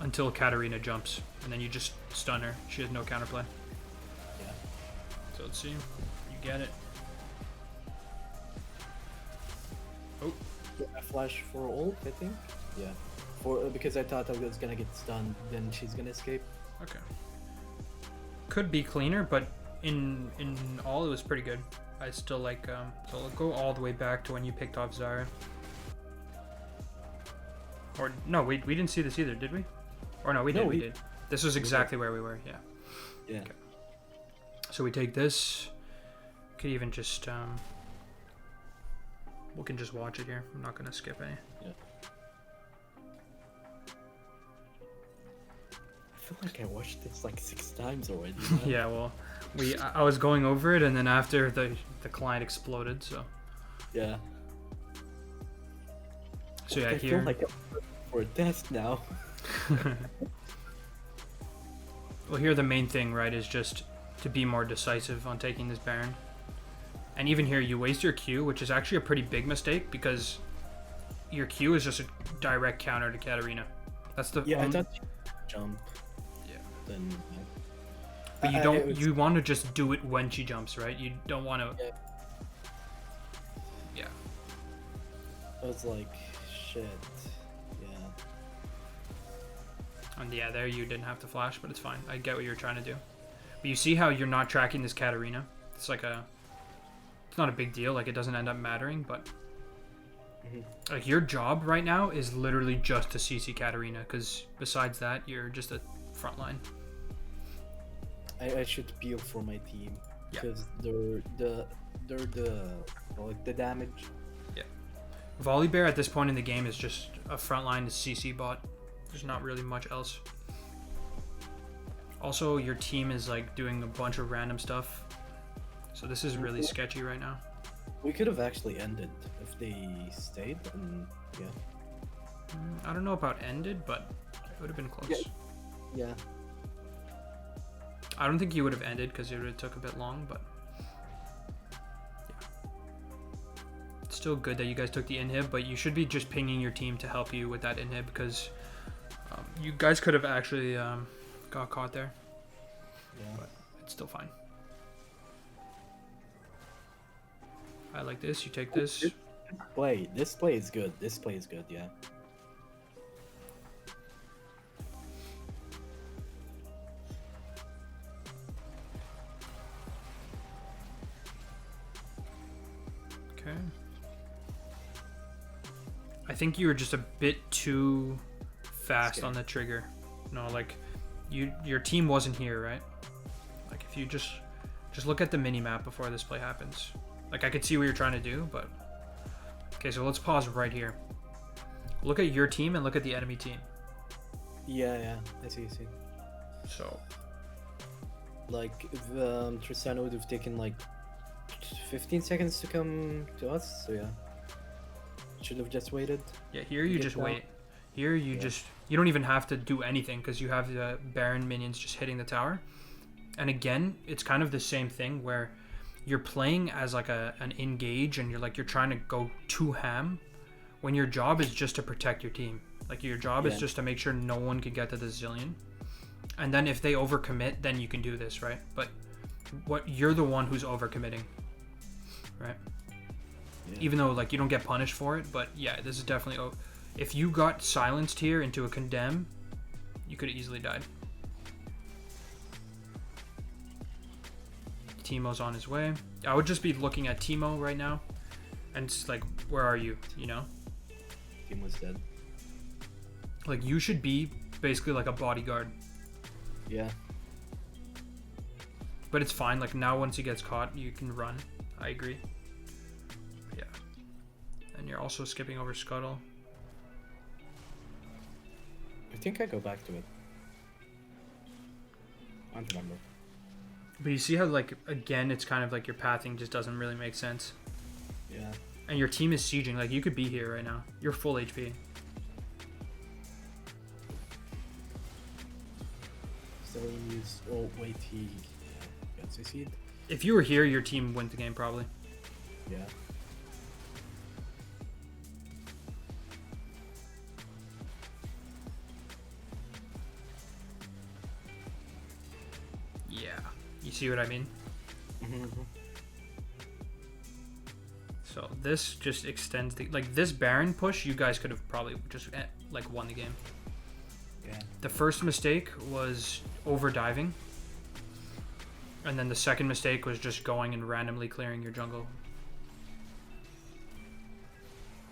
Speaker 1: until Katarina jumps, and then you just stun her. She has no counterplay.
Speaker 2: Yeah.
Speaker 1: So let's see. You get it. Oh,
Speaker 2: I flash for ult, I think. Yeah. For because I thought I was gonna get stunned, then she's gonna escape.
Speaker 1: okay. Could be cleaner, but in all it was pretty good. I still like so I'll go all the way back to when you picked off Zyra. Or no, we didn't see this either, did we? Or no, we
Speaker 2: No,
Speaker 1: did.
Speaker 2: we-
Speaker 1: We did. This was exactly where we were. Yeah.
Speaker 2: Yeah.
Speaker 1: Okay. So we take this. Could even just we can just watch it here. I'm not gonna skip any.
Speaker 2: Yeah. I feel like I watched this like 6 times already.
Speaker 1: Yeah, well, I was going over it, and then after the client exploded, so
Speaker 2: Yeah.
Speaker 1: so yeah,
Speaker 2: I
Speaker 1: here.
Speaker 2: feel like I'm for a test now.
Speaker 1: Well, here the main thing, right, is just to be more decisive on taking this Baron. And even here, you waste your Q, which is actually a pretty big mistake because your Q is just a direct counter to Katarina. That's the
Speaker 2: I thought you jump.
Speaker 1: Yeah.
Speaker 2: Then.
Speaker 1: But you don't. You want to just do it when she jumps, right? You don't want to. Yeah.
Speaker 2: I was like, shit. Yeah.
Speaker 1: And yeah, there you didn't have to flash, but it's fine. I get what you're trying to do. But you see how you're not tracking this Katarina? It's like a... It's not a big deal. Like, it doesn't end up mattering, but... Like, your job right now is literally just to CC Katarina, because besides that, you're just a frontline.
Speaker 2: I should peel for my team, because they're the damage.
Speaker 1: Yeah. Volibear at this point in the game is just a frontline CC bot. There's not really much else. Also, your team is like doing a bunch of random stuff. So this is really sketchy right now.
Speaker 2: We could have actually ended if they stayed, and yeah.
Speaker 1: I don't know about ended, but it would have been close.
Speaker 2: Yeah.
Speaker 1: I don't think you would have ended because it would have took a bit long, but yeah. It's still good that you guys took the inhib, but you should be just pinging your team to help you with that inhib because you guys could have actually got caught there.
Speaker 2: Yeah.
Speaker 1: But it's still fine. I like this. You take this.
Speaker 2: This play is good. This play is good, yeah.
Speaker 1: Okay. I think you were just a bit too fast on the trigger. No, like your team wasn't here, right? Like if you just look at the mini map before this play happens. Like I could see what you're trying to do, but okay, so let's pause right here. Look at your team and look at the enemy team.
Speaker 2: Yeah, I see.
Speaker 1: So
Speaker 2: like the Tristana would have taken like 15 seconds to come to us, so yeah. Should have just waited.
Speaker 1: Yeah, here you just wait. Here you you don't even have to do anything because you have the Baron minions just hitting the tower. And again, it's kind of the same thing where you're playing as like an engage and you're trying to go too ham when your job is just to protect your team. Like your job is just to make sure no one can get to the zillion. And then if they overcommit, then you can do this, right? But you're the one who's overcommitting, right? Yeah. Even though like you don't get punished for it, but yeah, this is definitely if you got silenced here into a condemn, you could have easily died. Teemo's on his way. I would just be looking at Teemo right now and just like, where are you, you know?
Speaker 2: Teemo's dead.
Speaker 1: Like you should be basically like a bodyguard.
Speaker 2: Yeah.
Speaker 1: But it's fine, like now once he gets caught you can run. I agree. But yeah. And you're also skipping over Scuttle.
Speaker 2: I think I go back to it. I don't remember.
Speaker 1: But you see how, like, again, it's kind of like your pathing just doesn't really make sense.
Speaker 2: Yeah.
Speaker 1: And your team is sieging. Like, you could be here right now. You're full HP.
Speaker 2: So use... Oh, wait, he got succeed.
Speaker 1: If you were here, your team wins the game, probably.
Speaker 2: Yeah.
Speaker 1: You see what I mean?
Speaker 2: Mm-hmm.
Speaker 1: So this just extends the... Like, this Baron push, you guys could have probably just, like, won the game.
Speaker 2: Yeah.
Speaker 1: The first mistake was overdiving. And then the second mistake was just going and randomly clearing your jungle.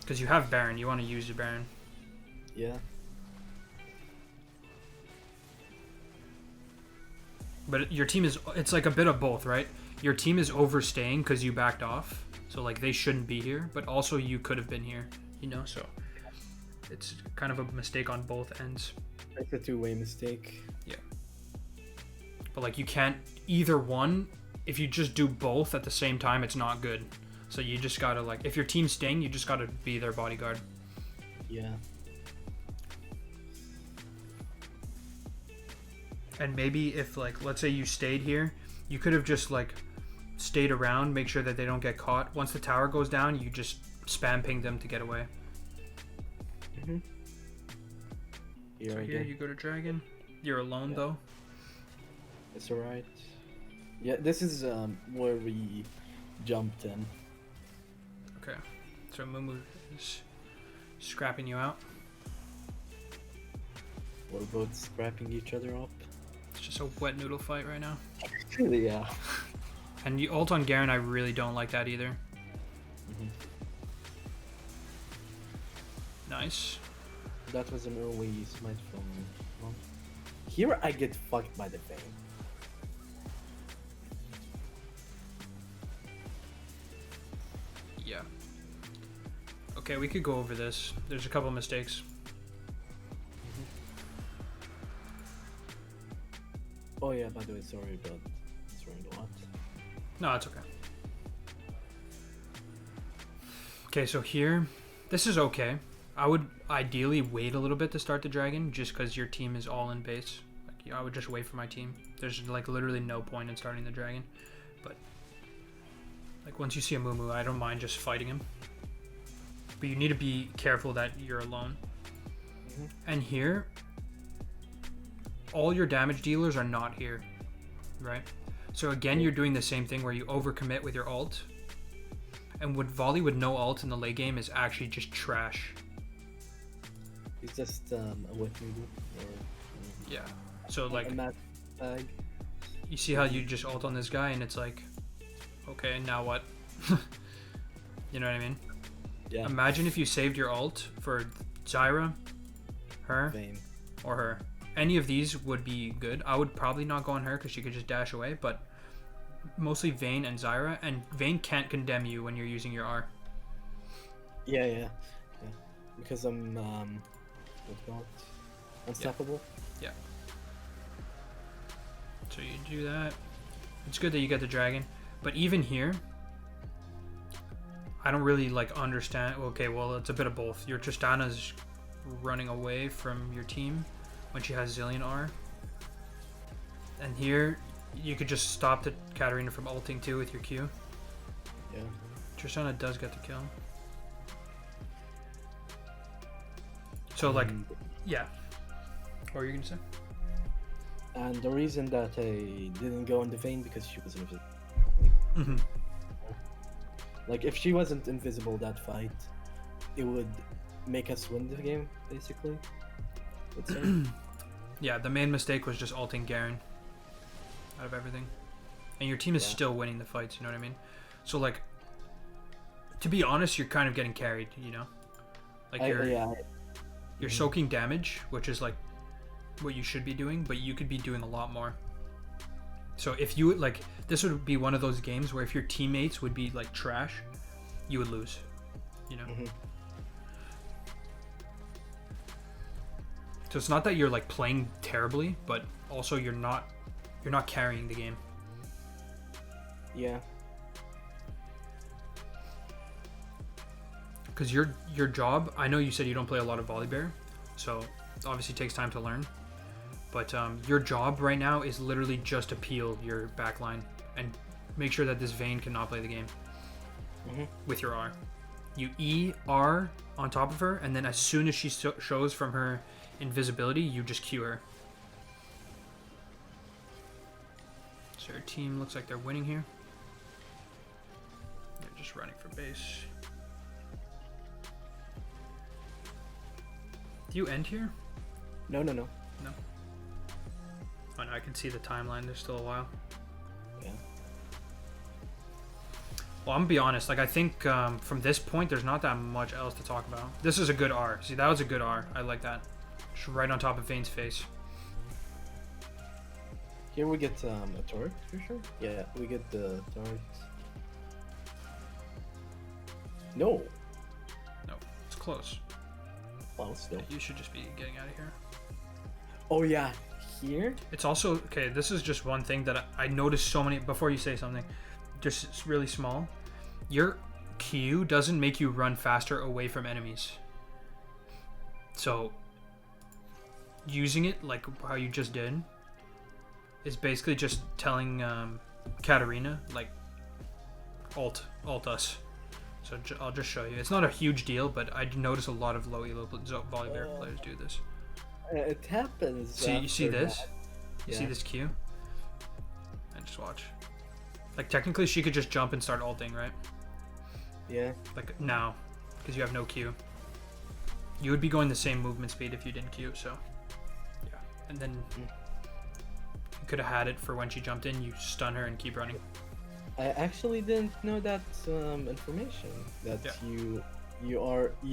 Speaker 1: Because you have Baron. You want to use your Baron.
Speaker 2: Yeah.
Speaker 1: But your team is... It's like a bit of both, right? Your team is overstaying because you backed off. So, like, they shouldn't be here. But also, you could have been here, you know? So, it's kind of a mistake on both ends.
Speaker 2: It's a two-way mistake.
Speaker 1: Yeah. But, like, you can't... Either one, if you just do both at the same time, it's not good. So, you just gotta, like... If your team's staying, you just gotta be their bodyguard.
Speaker 2: Yeah.
Speaker 1: And maybe if, like, let's say you stayed here, you could have just, like, stayed around, make sure that they don't get caught. Once the tower goes down, you just spam ping them to get away.
Speaker 2: Mm-hmm.
Speaker 1: So here you go to dragon. You're alone, though.
Speaker 2: It's alright. Yeah, this is where we jumped in.
Speaker 1: Okay. So Mumu is scrapping you out.
Speaker 2: We're both scrapping each other up.
Speaker 1: It's just a wet noodle fight right now.
Speaker 2: Really, yeah.
Speaker 1: And you ult on Garen, I really don't like that either.
Speaker 2: Mm-hmm.
Speaker 1: Nice.
Speaker 2: That was an early smite from Mom. Here I get fucked by the thing.
Speaker 1: Yeah. Okay, we could go over this. There's a couple mistakes.
Speaker 2: Oh yeah, by the way, sorry about destroying the lot.
Speaker 1: No, it's okay. Okay, so here, this is okay. I would ideally wait a little bit to start the dragon, just because your team is all in base. Like, I would just wait for my team. There's like literally no point in starting the dragon. But like once you see a Mumu, I don't mind just fighting him. But you need to be careful that you're alone.
Speaker 2: Mm-hmm.
Speaker 1: And here, all your damage dealers are not here, right? So again, you're doing the same thing where you overcommit with your ult. And with Volley with no ult in the late game is actually just trash.
Speaker 2: It's just a wet noodle or
Speaker 1: Yeah. So like,
Speaker 2: a mad bag.
Speaker 1: you see how you just ult on this guy and it's like, okay, now what? You know what I mean?
Speaker 2: Yeah.
Speaker 1: Imagine if you saved your ult for Zyra, her,
Speaker 2: Vayne.
Speaker 1: or her. Any of these would be good. I would probably not go on her because she could just dash away, but mostly Vayne and Zyra, and Vayne can't condemn you when you're using your R.
Speaker 2: Yeah. Because I'm what's it called? Unstoppable.
Speaker 1: Yeah. So you do that. It's good that you get the dragon, but even here, I don't really like understand. Okay, well it's a bit of both. Your Tristana's running away from your team when she has Zillion R, and here you could just stop the Katarina from ulting too with your Q.
Speaker 2: Yeah.
Speaker 1: Tristana does get the kill. So like, yeah. What were you gonna say?
Speaker 2: And the reason that I didn't go on the Vayne because she was invisible.
Speaker 1: Mm-hmm.
Speaker 2: Like if she wasn't invisible that fight, it would make us win the game basically. Let's say.
Speaker 1: Yeah, the main mistake was just ulting Garen out of everything, and your team is still winning the fights. You know what I mean? So like, to be honest, you're kind of getting carried. You know, like you're soaking damage, which is like what you should be doing, but you could be doing a lot more. So if you like, this would be one of those games where if your teammates would be like trash, you would lose. You know.
Speaker 2: Mm-hmm.
Speaker 1: So it's not that you're like playing terribly, but also you're not carrying the game.
Speaker 2: Yeah.
Speaker 1: Because your job, I know you said you don't play a lot of Volibear, so it obviously takes time to learn. But your job right now is literally just to peel your backline and make sure that this Vayne cannot play the game with your R. You E R on top of her, and then as soon as she shows from her invisibility, you just Q her. So your team looks like they're winning here. They're just running for base. Do you end here?
Speaker 2: No.
Speaker 1: No. Oh, no, I can see the timeline. There's still a while.
Speaker 2: Yeah.
Speaker 1: Well, I'm gonna be honest. Like, I think from this point, there's not that much else to talk about. This is a good R. See, that was a good R. I like that. Just right on top of Vayne's face.
Speaker 2: Here we get a turret for sure. Yeah, we get the turret. No.
Speaker 1: No, it's close.
Speaker 2: Well, still.
Speaker 1: You should just be getting out of here.
Speaker 2: Oh yeah, here.
Speaker 1: It's also okay. This is just one thing that I noticed so many. Before you say something, just it's really small. Your Q doesn't make you run faster away from enemies. So using it like how you just did is basically just telling Katarina like alt us. So I'll just show you. It's not a huge deal, but I notice a lot of low elo Volibear players do this.
Speaker 2: It happens.
Speaker 1: See, you see this?
Speaker 2: That.
Speaker 1: You see this Q? And just watch. Like technically, she could just jump and start alting, right?
Speaker 2: Yeah.
Speaker 1: Like now, because you have no Q. You would be going the same movement speed if you didn't Q. So yeah, and then you could have had it for when she jumped in. You stun her and keep running.
Speaker 2: I actually didn't know that information. That you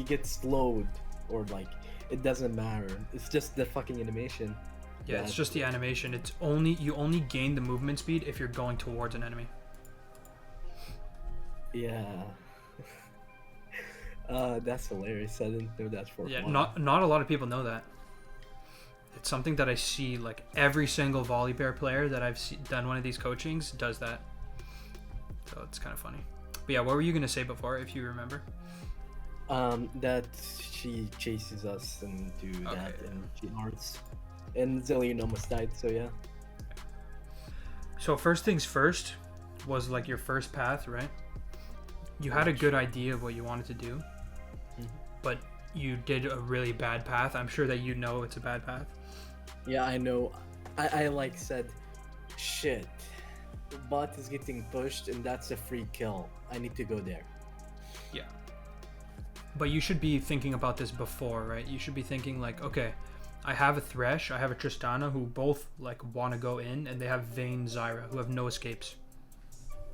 Speaker 2: get slowed, or like it doesn't matter. It's just the fucking animation.
Speaker 1: Yeah, it's just the animation. It's only you only gain the movement speed if you're going towards an enemy.
Speaker 2: Yeah. That's hilarious. I didn't know that for.
Speaker 1: Yeah, not a lot of people know that. It's something that I see like every single Volibear player that I've done one of these coachings does that. So it's kind of funny. But yeah, what were you gonna say before, if you remember?
Speaker 2: That she chases us and do that, and she arts, and Zillion almost died. So yeah.
Speaker 1: So first things first was like your first path, right? You had a good idea of what you wanted to do, but you did a really bad path. I'm sure that you know it's a bad path.
Speaker 2: Yeah, I know. I like said, shit. The bot is getting pushed, and that's a free kill. I need to go there.
Speaker 1: Yeah. But you should be thinking about this before, right? You should be thinking like, okay, I have a Thresh, I have a Tristana who both like want to go in, and they have Vayne, Zyra who have no escapes,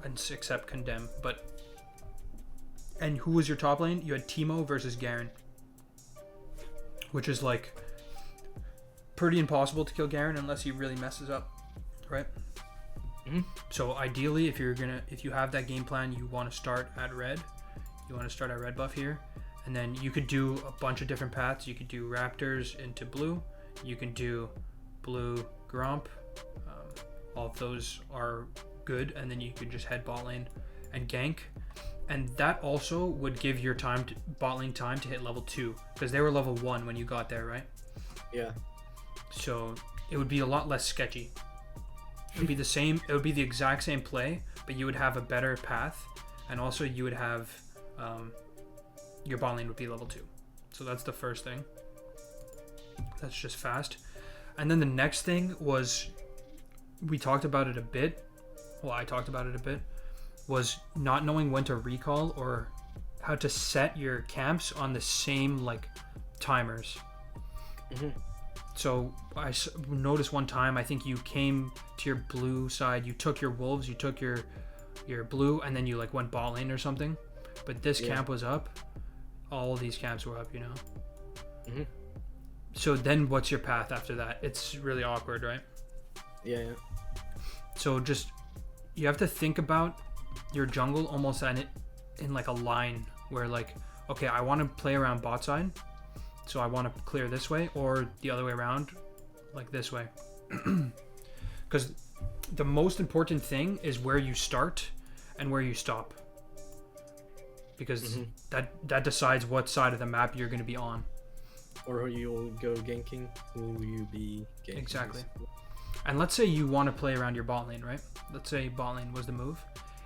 Speaker 1: and except Condemn. And who was your top lane? You had Teemo versus Garen, which is like pretty impossible to kill Garen unless he really messes up, right?
Speaker 2: Mm-hmm.
Speaker 1: So ideally, if you have that game plan, you want to start at red. You want to start at red buff here, and then you could do a bunch of different paths. You could do Raptors into blue. You can do blue Gromp. All of those are good, and then you could just head bot lane and gank. And that also would give your bot lane time to hit level 2, because they were level 1 when you got there, right?
Speaker 2: Yeah.
Speaker 1: So it would be a lot less sketchy. It would be the same. It would be the exact same play, but you would have a better path, and also you would have your bot lane would be level 2. So that's the first thing. That's just fast. And then the next thing was, we talked about it a bit. Well, I talked about it a bit. Was not knowing when to recall or how to set your camps on the same like timers.
Speaker 2: Mm-hmm.
Speaker 1: So I noticed one time, I think you came to your blue side, you took your wolves, you took your blue, and then you like went bot lane or something. But this camp was up. All these camps were up, you know.
Speaker 2: Mm-hmm.
Speaker 1: So then what's your path after that? It's really awkward, right?
Speaker 2: Yeah.
Speaker 1: So just, you have to think about your jungle almost in like a line where like, okay, I want to play around bot side. So I want to clear this way, or the other way around, like this way. Because the most important thing is where you start and where you stop. Because that decides what side of the map you're going to be on.
Speaker 2: Or you'll go ganking, who will you be ganking?
Speaker 1: Exactly. And let's say you want to play around your bot lane, right? Let's say bot lane was the move.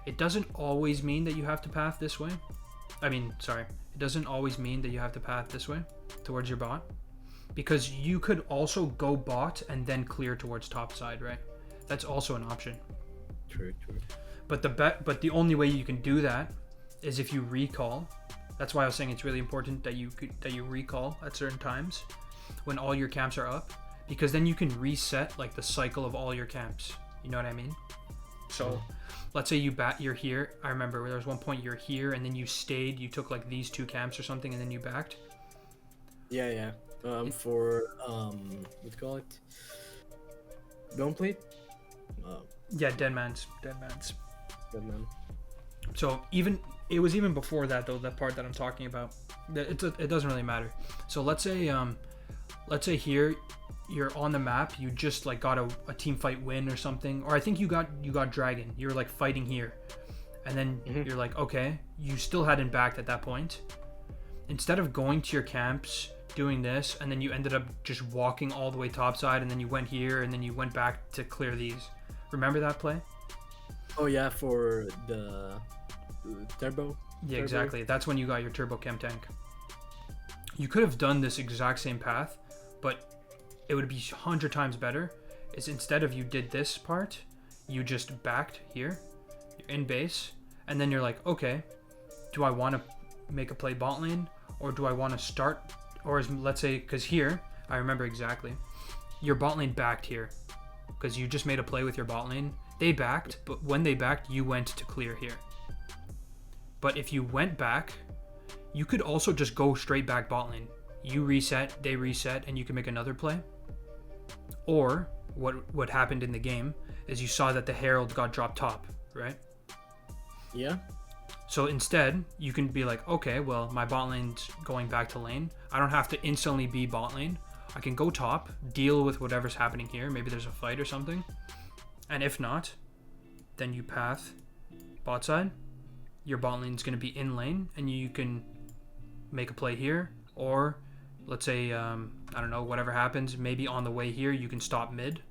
Speaker 1: It doesn't always mean that you have to path this way. It doesn't always mean that you have to path this way towards your bot, because you could also go bot and then clear towards top side, right? That's also an option.
Speaker 2: True.
Speaker 1: But the only way you can do that is if you recall. That's why I was saying it's really important that you recall at certain times when all your camps are up, because then you can reset like the cycle of all your camps. You know what I mean? So let's say you're here. I remember there was one point you're here and then you stayed. You took like these 2 camps or something, and then you backed.
Speaker 2: Yeah. For what do you call it? Bone plate?
Speaker 1: Yeah, dead man's.
Speaker 2: Dead man.
Speaker 1: So it was even before that though, that part that I'm talking about. It doesn't really matter. So let's say here you're on the map, you just like got a team fight win or something, or I think you got dragon. You're like fighting here, and then you're like, okay, you still hadn't backed at that point. Instead of going to your camps doing this, and then you ended up just walking all the way topside, and then you went here, and then you went back to clear these. Remember that play?
Speaker 2: Oh yeah, for the turbo.
Speaker 1: Yeah,
Speaker 2: Turbo.
Speaker 1: exactly. That's when you got your turbo chem tank. You could have done this exact same path, but it would be 100 times better. Is instead of you did this part, you just backed here, you're in base, and then you're like, okay, do I want to make a play bot lane, or do I want to start, or let's say, because here, I remember exactly, your bot lane backed here, because you just made a play with your bot lane. They backed, but when they backed, you went to clear here. But if you went back, you could also just go straight back bot lane. You reset, they reset, and you can make another play. Or what happened in the game is you saw that the Herald got dropped top, right?
Speaker 2: Yeah.
Speaker 1: So instead, you can be like, okay, well, my bot lane's going back to lane. I don't have to instantly be bot lane. I can go top, deal with whatever's happening here. Maybe there's a fight or something. And if not, then you path bot side. Your bot lane's going to be in lane, and you can make a play here. Or, let's say, I don't know, whatever happens, maybe on the way here, you can stop mid.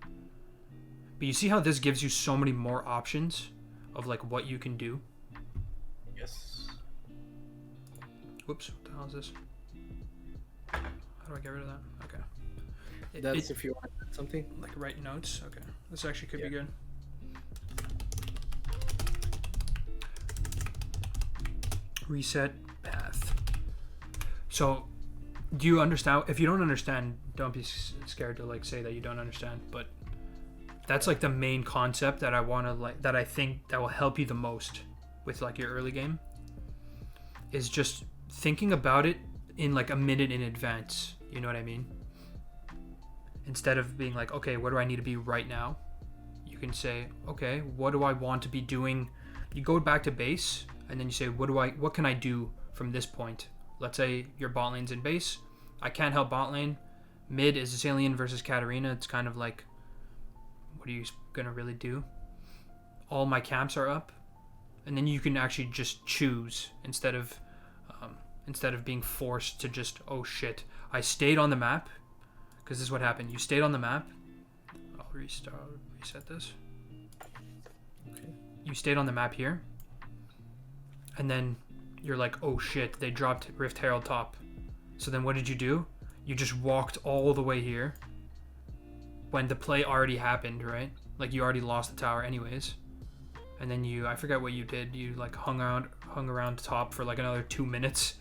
Speaker 1: But you see how this gives you so many more options of like what you can do?
Speaker 2: Yes.
Speaker 1: Whoops, what the hell is this? How do I get rid of that? Okay.
Speaker 2: That's if you want something.
Speaker 1: Like write notes? Okay. This actually could be good. Reset path. So, do you understand? If you don't understand, don't be scared to like say that you don't understand, but that's like the main concept that I want to like, that I think that will help you the most with like your early game, is just thinking about it in like a minute in advance. You know what I mean? Instead of being like, okay, where do I need to be right now? You can say, okay, what do I want to be doing? You go back to base, and then you say, what can I do from this point? Let's say your bot lane's in base. I can't help bot lane. Mid is Azalian versus Katarina. It's kind of like, what are you gonna really do? All my camps are up, and then you can actually just choose instead of being forced to just, oh shit, I stayed on the map, because this is what happened. You stayed on the map. I'll reset this. Okay. You stayed on the map here, and then you're like, oh shit, they dropped Rift Herald top. So then what did you do? You just walked all the way here when the play already happened, right? Like you already lost the tower anyways. And then I forget what you did. You like hung around top for like another 2 minutes,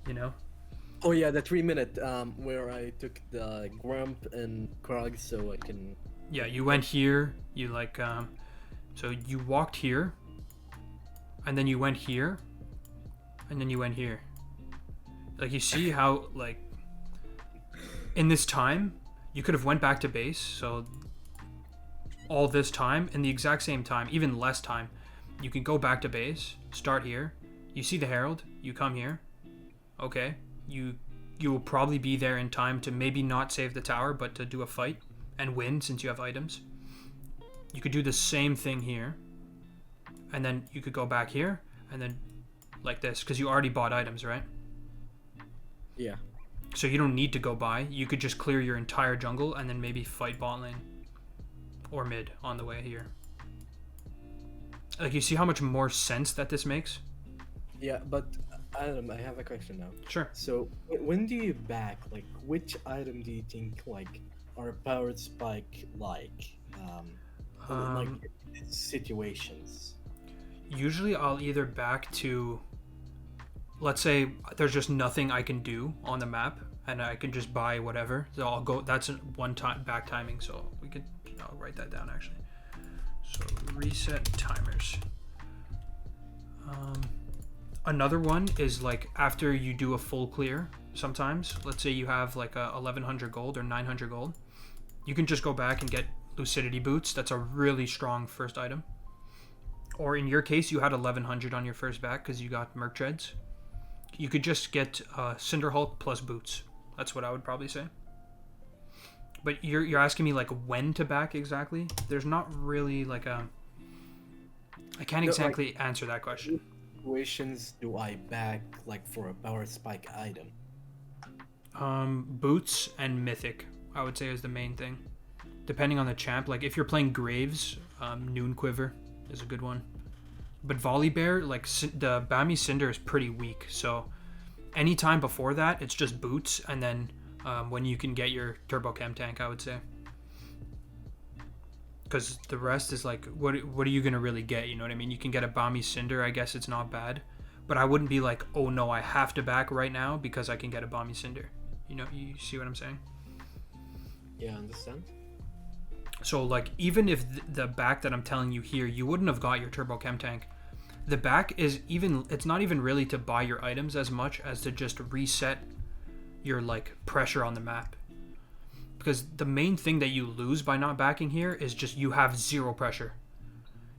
Speaker 1: you know?
Speaker 2: Oh yeah, the 3-minute where I took the Grump and Krog so I can...
Speaker 1: Yeah, you went here, you like, so you walked here, and then you went here, and then you went here. Like you see how like, in this time, you could have went back to base, so all this time, in the exact same time, even less time, you can go back to base, start here, you see the Herald, you come here, okay, you will probably be there in time to maybe not save the tower, but to do a fight and win since you have items. You could do the same thing here, and then you could go back here, and then like this, because you already bought items, right?
Speaker 2: Yeah.
Speaker 1: So you don't need to go buy. You could just clear your entire jungle and then maybe fight bot lane or mid on the way here. Like, you see how much more sense that this makes?
Speaker 2: Yeah, but Adam, I have a question now.
Speaker 1: Sure.
Speaker 2: So when do you back? Like, which item do you think like are powered spike like situations?
Speaker 1: Usually I'll either back to, let's say there's just nothing I can do on the map and I can just buy whatever. So I'll go, that's one time back timing. So I'll write that down actually. So reset timers. Another one is like after you do a full clear, sometimes, let's say you have like a 1100 gold or 900 gold, you can just go back and get lucidity boots. That's a really strong first item. Or in your case, you had 1100 on your first back because you got Merc Treads. You could just get Cinder Hulk plus boots. That's what I would probably say. But you're asking me like when to back exactly? There's not really like a... I can't exactly answer that question.
Speaker 2: Situations do I back like for a power spike item?
Speaker 1: Boots and Mythic, I would say, is the main thing. Depending on the champ, like if you're playing Graves, Noon Quiver is a good one. But Volibear, like the Bami Cinder is pretty weak, so anytime before that, it's just Boots, and then when you can get your Turbo Chem tank, I would say. Because the rest is like, what are you going to really get, you know what I mean? You can get a Bami Cinder, I guess it's not bad. But I wouldn't be like, oh no, I have to back right now because I can get a Bami Cinder. You know, you see what I'm saying?
Speaker 2: Yeah, I understand.
Speaker 1: So like, even if the back that I'm telling you here, you wouldn't have got your Turbo Chem tank. The back is it's not even really to buy your items as much as to just reset your like pressure on the map. Because the main thing that you lose by not backing here is just you have zero pressure.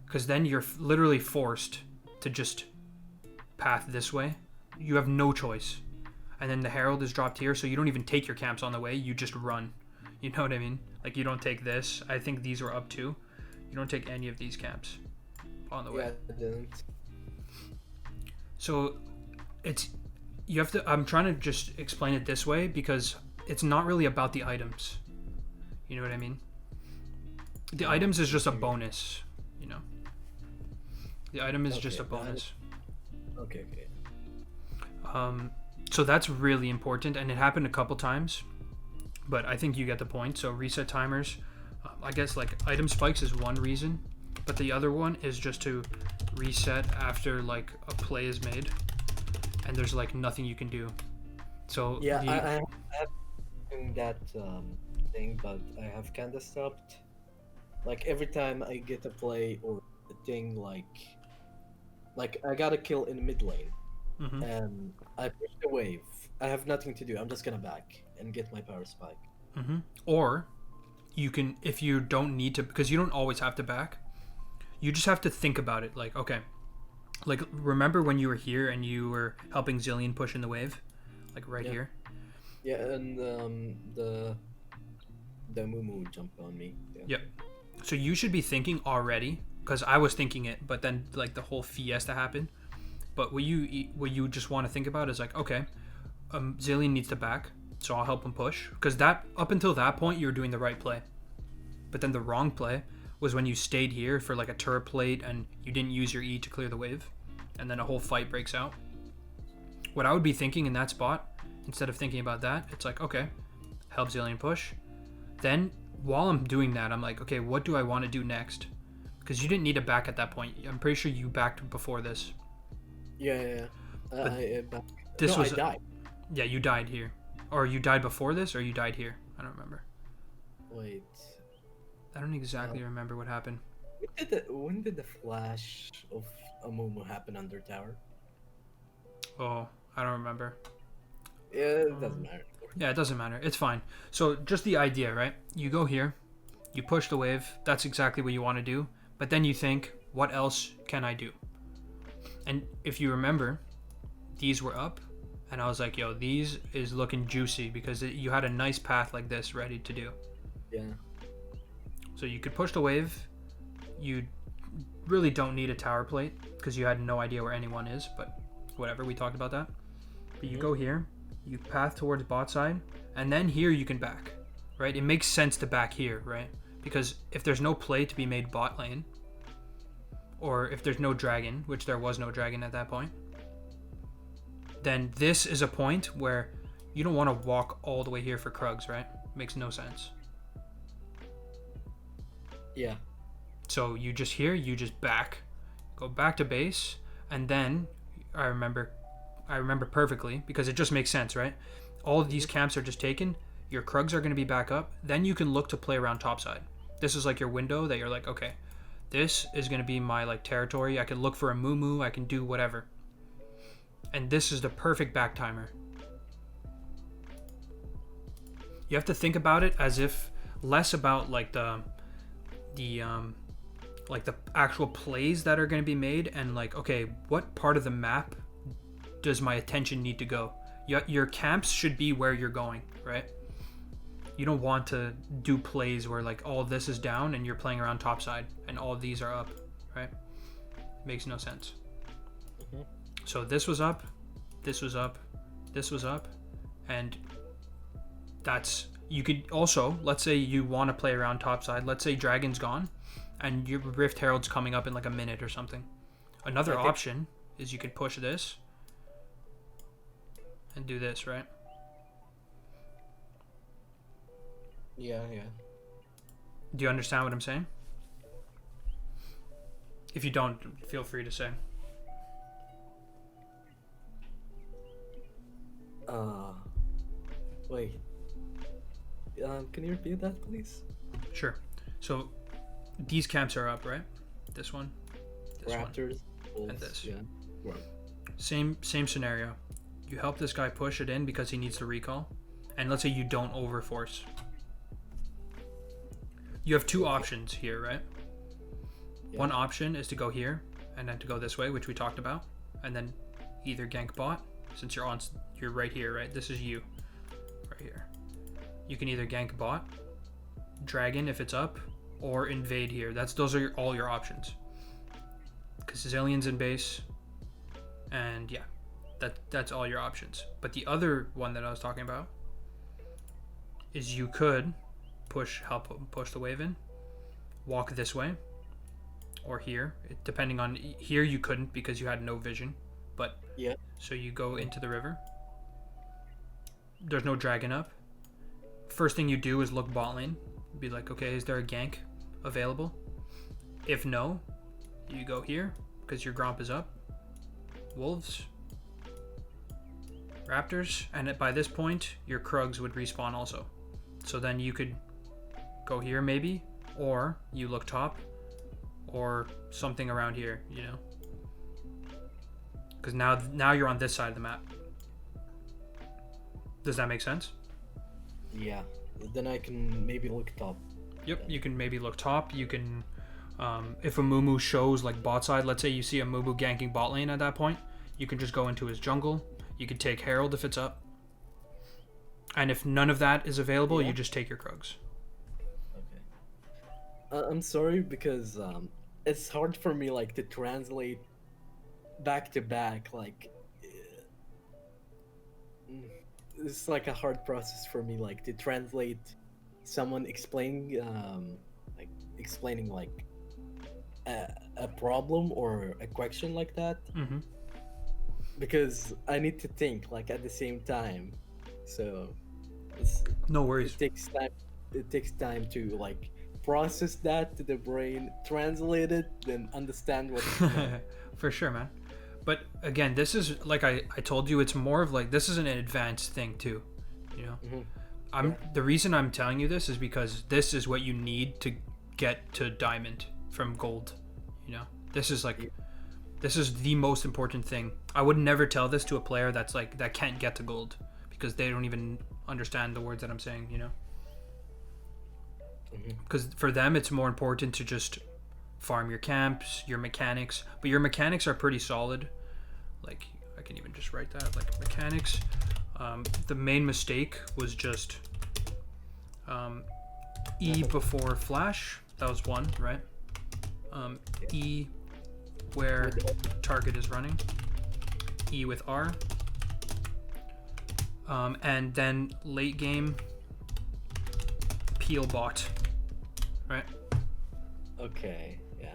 Speaker 1: Because then you're literally forced to just path this way. You have no choice. And then the Herald is dropped here, so you don't even take your camps on the way, you just run. You know what I mean? Like, you don't take this. I think these were up too. You don't take any of these camps on the way.
Speaker 2: Yeah, I didn't.
Speaker 1: So you have to, I'm trying to just explain it this way because it's not really about the items. You know what I mean? The items is just a bonus, you know. The item is just a bonus.
Speaker 2: Okay.
Speaker 1: So that's really important, and it happened a couple times, but I think you get the point. So reset timers, I guess like item spikes is one reason, but the other one is just to reset after like a play is made, and there's like nothing you can do. So
Speaker 2: yeah, I have that thing, but I have kind of stopped. Like every time I get a play or a thing, like I got a kill in mid lane, and I push the wave. I have nothing to do. I'm just gonna back and get my power spike.
Speaker 1: Or you can, if you don't need to, because you don't always have to back. You just have to think about it. Like, okay, like remember when you were here and you were helping Zillion push in the wave, like right here.
Speaker 2: Yeah, and the Moo jumped on me. Yeah.
Speaker 1: Yep. So you should be thinking already, because I was thinking it, but then like the whole fiesta happened. But what you just want to think about is like, okay, Zillion needs to back, so I'll help him push, because that up until that point you were doing the right play, but then the wrong play was when you stayed here for like a turret plate and you didn't use your E to clear the wave, and then a whole fight breaks out. What I would be thinking in that spot, instead of thinking about that, it's like, okay, help Zillion push. Then while I'm doing that, I'm like, okay, what do I want to do next? Because you didn't need a back at that point. I'm pretty sure you backed before this.
Speaker 2: Yeah. I died.
Speaker 1: Yeah, you died here. Or you died before this, or you died here. I don't remember.
Speaker 2: Wait.
Speaker 1: I don't exactly remember what happened.
Speaker 2: When did the flash of Amumu happen under tower?
Speaker 1: Oh, I don't remember.
Speaker 2: Yeah, it doesn't matter.
Speaker 1: Yeah, it doesn't matter. It's fine. So just the idea, right? You go here, you push the wave. That's exactly what you want to do. But then you think, what else can I do? And if you remember, these were up. And I was like, yo, these is looking juicy because you had a nice path like this ready to do.
Speaker 2: Yeah.
Speaker 1: So you could push the wave. You really don't need a tower plate because you had no idea where anyone is. But whatever, we talked about that. But you go here. You path towards bot side. And then here you can back. Right? It makes sense to back here, right? Because if there's no play to be made bot lane, or if there's no dragon, which there was no dragon at that point, then this is a point where you don't want to walk all the way here for Krugs, right? Makes no sense.
Speaker 2: Yeah.
Speaker 1: So you just back, go back to base, and then I remember perfectly because it just makes sense, right? All of these camps are just taken. Your Krugs are going to be back up. Then you can look to play around topside. This is like your window that you're like, okay, this is going to be my like territory. I can look for a Moo. I can do whatever. And this is the perfect back timer. You have to think about it as if less about like the actual plays that are going to be made and like, okay, what part of the map does my attention need to go? Your camps should be where you're going, right? You don't want to do plays where like all of this is down and you're playing around topside and all of these are up, right? Makes no sense. So this was up, this was up, this was up, and that's you could also, let's say you want to play around topside. Let's say Dragon's gone, and your Rift Herald's coming up in like a minute or something. Another option is you could push this and do this, right?
Speaker 2: Yeah.
Speaker 1: Do you understand what I'm saying? If you don't, feel free to say.
Speaker 2: Wait. Can you repeat that, please?
Speaker 1: Sure. So these camps are up, right? This one, this
Speaker 2: Raptors,
Speaker 1: one, and this.
Speaker 2: Yeah. Right.
Speaker 1: Same scenario. You help this guy push it in because he needs to recall, and let's say you don't overforce. You have two options here, right? Yeah. One option is to go here and then to go this way, which we talked about, and then either gank bot, since you're right here, right? This is you, right here. You can either gank bot, dragon if it's up, or invade here. Those are all your options. Because Zillion's in base, and yeah, that's all your options. But the other one that I was talking about is you could help push the wave in, walk this way, or here. Depending on here, you couldn't because you had no vision. But yeah, so you go into the river. There's no dragon up. First thing you do is look bot lane. Be like, okay, is there a gank available? If no, you go here because your Gromp is up. Wolves, Raptors, and by this point, your Krugs would respawn also. So then you could go here maybe, or you look top, or something around here, you know? Because now you're on this side of the map. Does that make sense?
Speaker 2: Yeah. Then I can maybe look top.
Speaker 1: Yep, you can maybe look top. You can, if a Mumu shows like bot side, let's say you see a Mumu ganking bot lane at that point, you can just go into his jungle. You could take Herald if it's up. And if none of that is available, you just take your Krugs.
Speaker 2: Okay. I'm sorry because it's hard for me like to translate back to back. Like it's like a hard process for me like to translate someone explaining a problem or a question like that.
Speaker 1: Mm-hmm.
Speaker 2: Because I need to think like at the same time, so
Speaker 1: no worries.
Speaker 2: It takes time to like process that to the brain, translate it, then understand what it's about.
Speaker 1: For sure, man. But again, this is like I told you, it's more of like this is an advanced thing too, you know. Mm-hmm. The reason I'm telling you this is because this is what you need to get to diamond from gold, you know. This is like this is the most important thing. I would never tell this to a player that's like that can't get to gold because they don't even understand the words that I'm saying, you know. Because for them it's more important to just farm your camps, your mechanics, but your mechanics are pretty solid. Like I can even just write that, like mechanics. The main mistake was just E before flash. That was one, right? E where target is running. E with R. And then late game peel bot, right?
Speaker 2: Okay, yeah.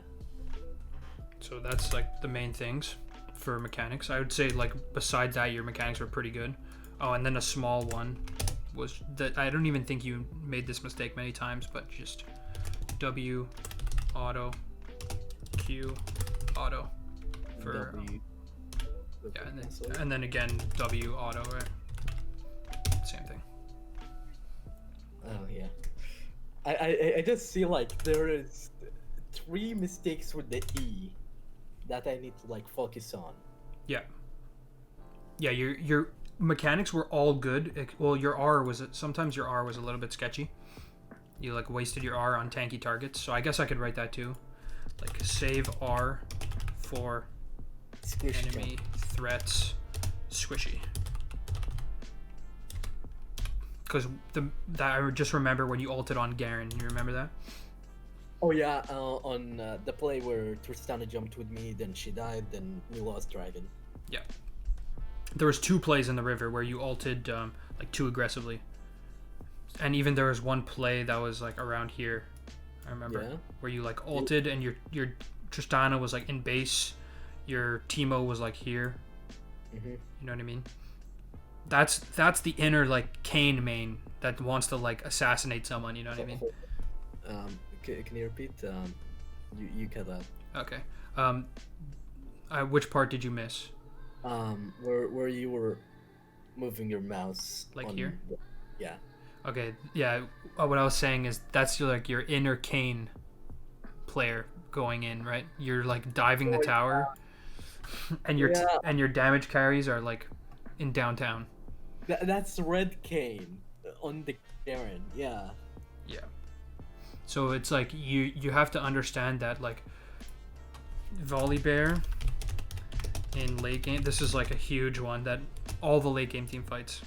Speaker 1: So that's like the main things for mechanics. I would say like besides that your mechanics were pretty good. Oh, and then a small one was that I don't even think you made this mistake many times, but just W auto Q auto for
Speaker 2: W.
Speaker 1: Yeah, and then again W auto, right? Same thing.
Speaker 2: Oh yeah. I just see like there is 3 mistakes with the E that I need to like focus on.
Speaker 1: Yeah. Yeah, your mechanics were all good. Well, your R was sometimes your R was a little bit sketchy. You like wasted your R on tanky targets. So I guess I could write that too. Like save R for
Speaker 2: Squish
Speaker 1: enemy threats squishy. Because that I just remember when you ulted on Garen. You remember that?
Speaker 2: Oh yeah, on the play where Tristana jumped with me, then she died, then we lost Dragon.
Speaker 1: Yeah. There was 2 plays in the river where you ulted like too aggressively, And even there was one play that was like around here, I remember,
Speaker 2: Yeah.
Speaker 1: where you like ulted and your Tristana was like in base, your Teemo was like here.
Speaker 2: Mm-hmm.
Speaker 1: You know what I mean? That's the inner like Kayn main that wants to like assassinate someone. You know what I mean?
Speaker 2: Can you repeat? You cut out.
Speaker 1: Okay. Which part did you miss?
Speaker 2: Where you were moving your mouse.
Speaker 1: Like here?
Speaker 2: Yeah.
Speaker 1: Okay. Yeah. What I was saying is that's your inner Kayn player going in, right? You're like diving the tower, and your damage carries are like in downtown.
Speaker 2: That's red kayn on the Garen. Yeah.
Speaker 1: Yeah. So it's like you have to understand that like Volibear in late game. This is like a huge one that all the late game team fights.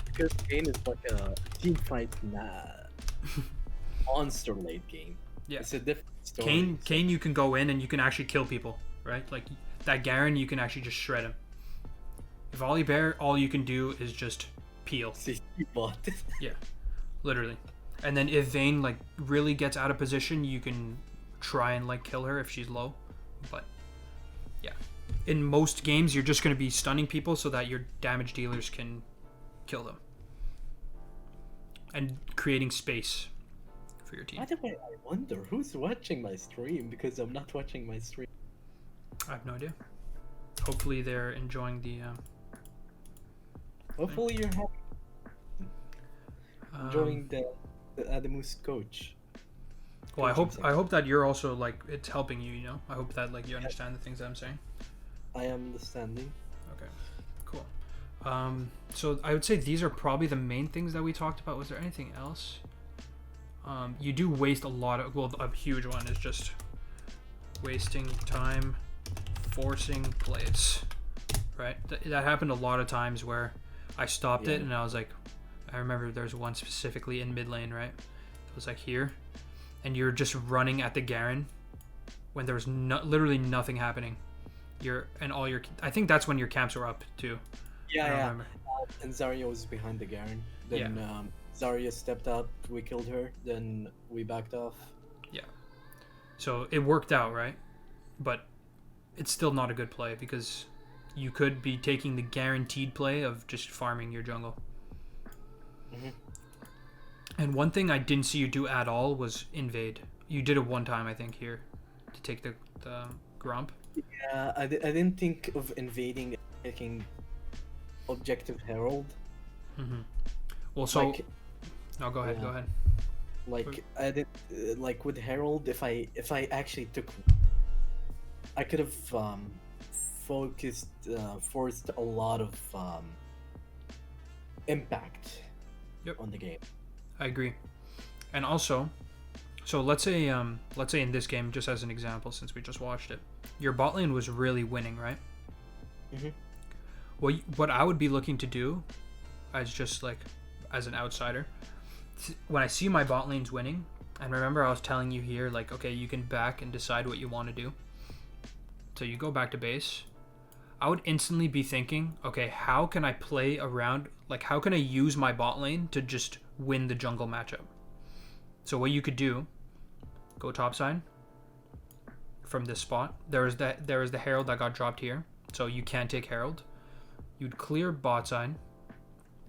Speaker 2: Because kayn is like a team fight monster late game.
Speaker 1: Yeah.
Speaker 2: It's a different story.
Speaker 1: Kayn, you can go in and you can actually kill people, right? Like that Garen, you can actually just shred him. Volibear, all you can do is just peel.
Speaker 2: CC bot.
Speaker 1: Yeah, literally. And then if Vayne like really gets out of position, you can try and like kill her if she's low. But yeah, in most games, you're just going to be stunning people so that your damage dealers can kill them and creating space for your team.
Speaker 2: By the way, I wonder who's watching my stream because I'm not watching my stream.
Speaker 1: I have no idea. Hopefully they're enjoying the.
Speaker 2: Hopefully you're enjoying the Adamoose coach.
Speaker 1: Well, I hope that you're also like it's helping you. You know, I hope that like you understand the things that I'm saying.
Speaker 2: I am understanding.
Speaker 1: Okay, cool. So I would say these are probably the main things that we talked about. Was there anything else? You do waste a lot of. Well, a huge one is just wasting time, forcing plays. Right, that happened a lot of times where I stopped it and I was like, I remember there's one specifically in mid lane, right? It was like here, and you're just running at the Garen when there was literally nothing happening. I think that's when your camps were up too.
Speaker 2: Yeah. And Zarya was behind the Garen. Then Zarya stepped up, we killed her, then we backed off.
Speaker 1: Yeah. So it worked out, right? But it's still not a good play because you could be taking the guaranteed play of just farming your jungle.
Speaker 2: Mm-hmm.
Speaker 1: And one thing I didn't see you do at all was invade. You did it one time, I think, here to take the Gromp.
Speaker 2: Yeah, I didn't think of invading, taking Objective Herald.
Speaker 1: Mm-hmm. Well, so
Speaker 2: like,
Speaker 1: no, go ahead.
Speaker 2: Like I did, like with Herald, if I actually took, I could have forced a lot of impact on the game.
Speaker 1: I agree. And also, so let's say in this game, just as an example, since we just watched it, your bot lane was really winning, right?
Speaker 2: Mm-hmm.
Speaker 1: Well, what I would be looking to do, as an outsider, when I see my bot lane's winning, and remember I was telling you here, like, okay, you can back and decide what you want to do. So you go back to base. I would instantly be thinking, okay, how can I play around, like how can I use my bot lane to just win the jungle matchup? So what you could do, go topside from this spot. There is the Herald that got dropped here, so you can't take Herald. You'd clear bot side,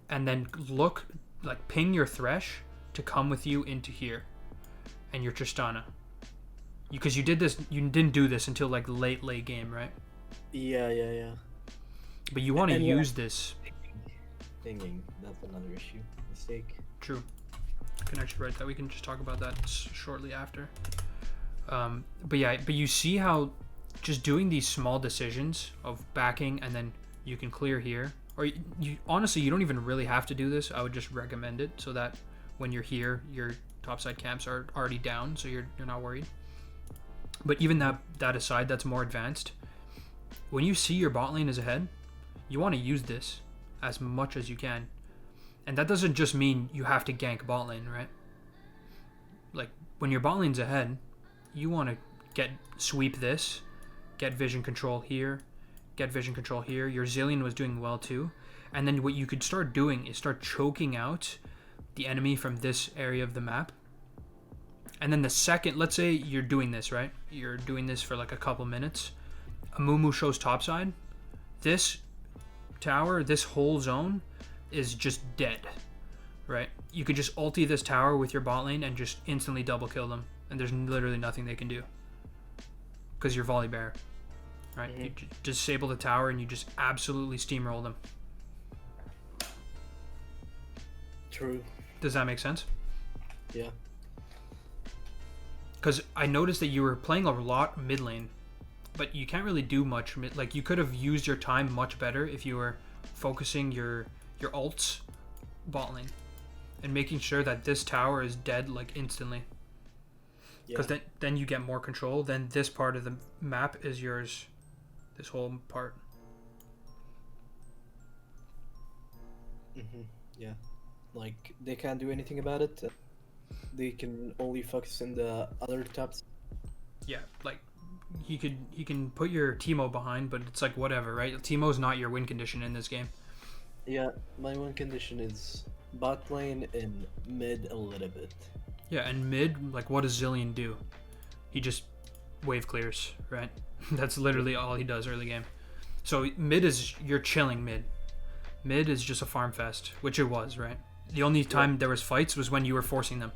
Speaker 1: and then look, like ping your Thresh to come with you into here, and your Tristana. Because you didn't do this until like late game, right?
Speaker 2: Yeah.
Speaker 1: But you want to use this.
Speaker 2: Pinging, that's another issue. Mistake.
Speaker 1: True. I can actually write that. We can just talk about that shortly after. But you see how just doing these small decisions of backing and then you can clear here, or you honestly you don't even really have to do this. I would just recommend it so that when you're here, your topside camps are already down, so you're not worried. But even that aside, that's more advanced. When you see your bot lane is ahead, you want to use this as much as you can. And that doesn't just mean you have to gank bot lane, right? Like, when your bot lane's ahead, you want to sweep this, get vision control here, get vision control here. Your Zillion was doing well too. And then what you could start doing is start choking out the enemy from this area of the map. And then the second, let's say you're doing this, right? You're doing this for like a couple minutes. Amumu shows topside. This tower, this whole zone is just dead, right? You could just ulti this tower with your bot lane and just instantly double kill them. And there's literally nothing they can do. Because you're Volibear, right? You disable the tower and you just absolutely steamroll them.
Speaker 2: True.
Speaker 1: Does that make sense?
Speaker 2: Yeah.
Speaker 1: Because I noticed that you were playing a lot mid lane, but you can't really do much mid. Like, you could have used your time much better if you were focusing your ults bot lane and making sure that this tower is dead like instantly. Because then you get more control. Then this part of the map is yours. This whole part.
Speaker 2: Yeah. Like, they can't do anything about it. They can only focus in the other tops.
Speaker 1: Yeah, like he can put your Teemo behind, but it's like whatever, right? Teemo's not your win condition in this game.
Speaker 2: Yeah, my win condition is bot lane and mid a little bit.
Speaker 1: Yeah, and mid, like, what does Zillion do? He just wave clears, right? That's literally all he does early game. So mid is, you're chilling mid. Mid is just a farm fest, which it was, right? The only time there was fights was when you were forcing them.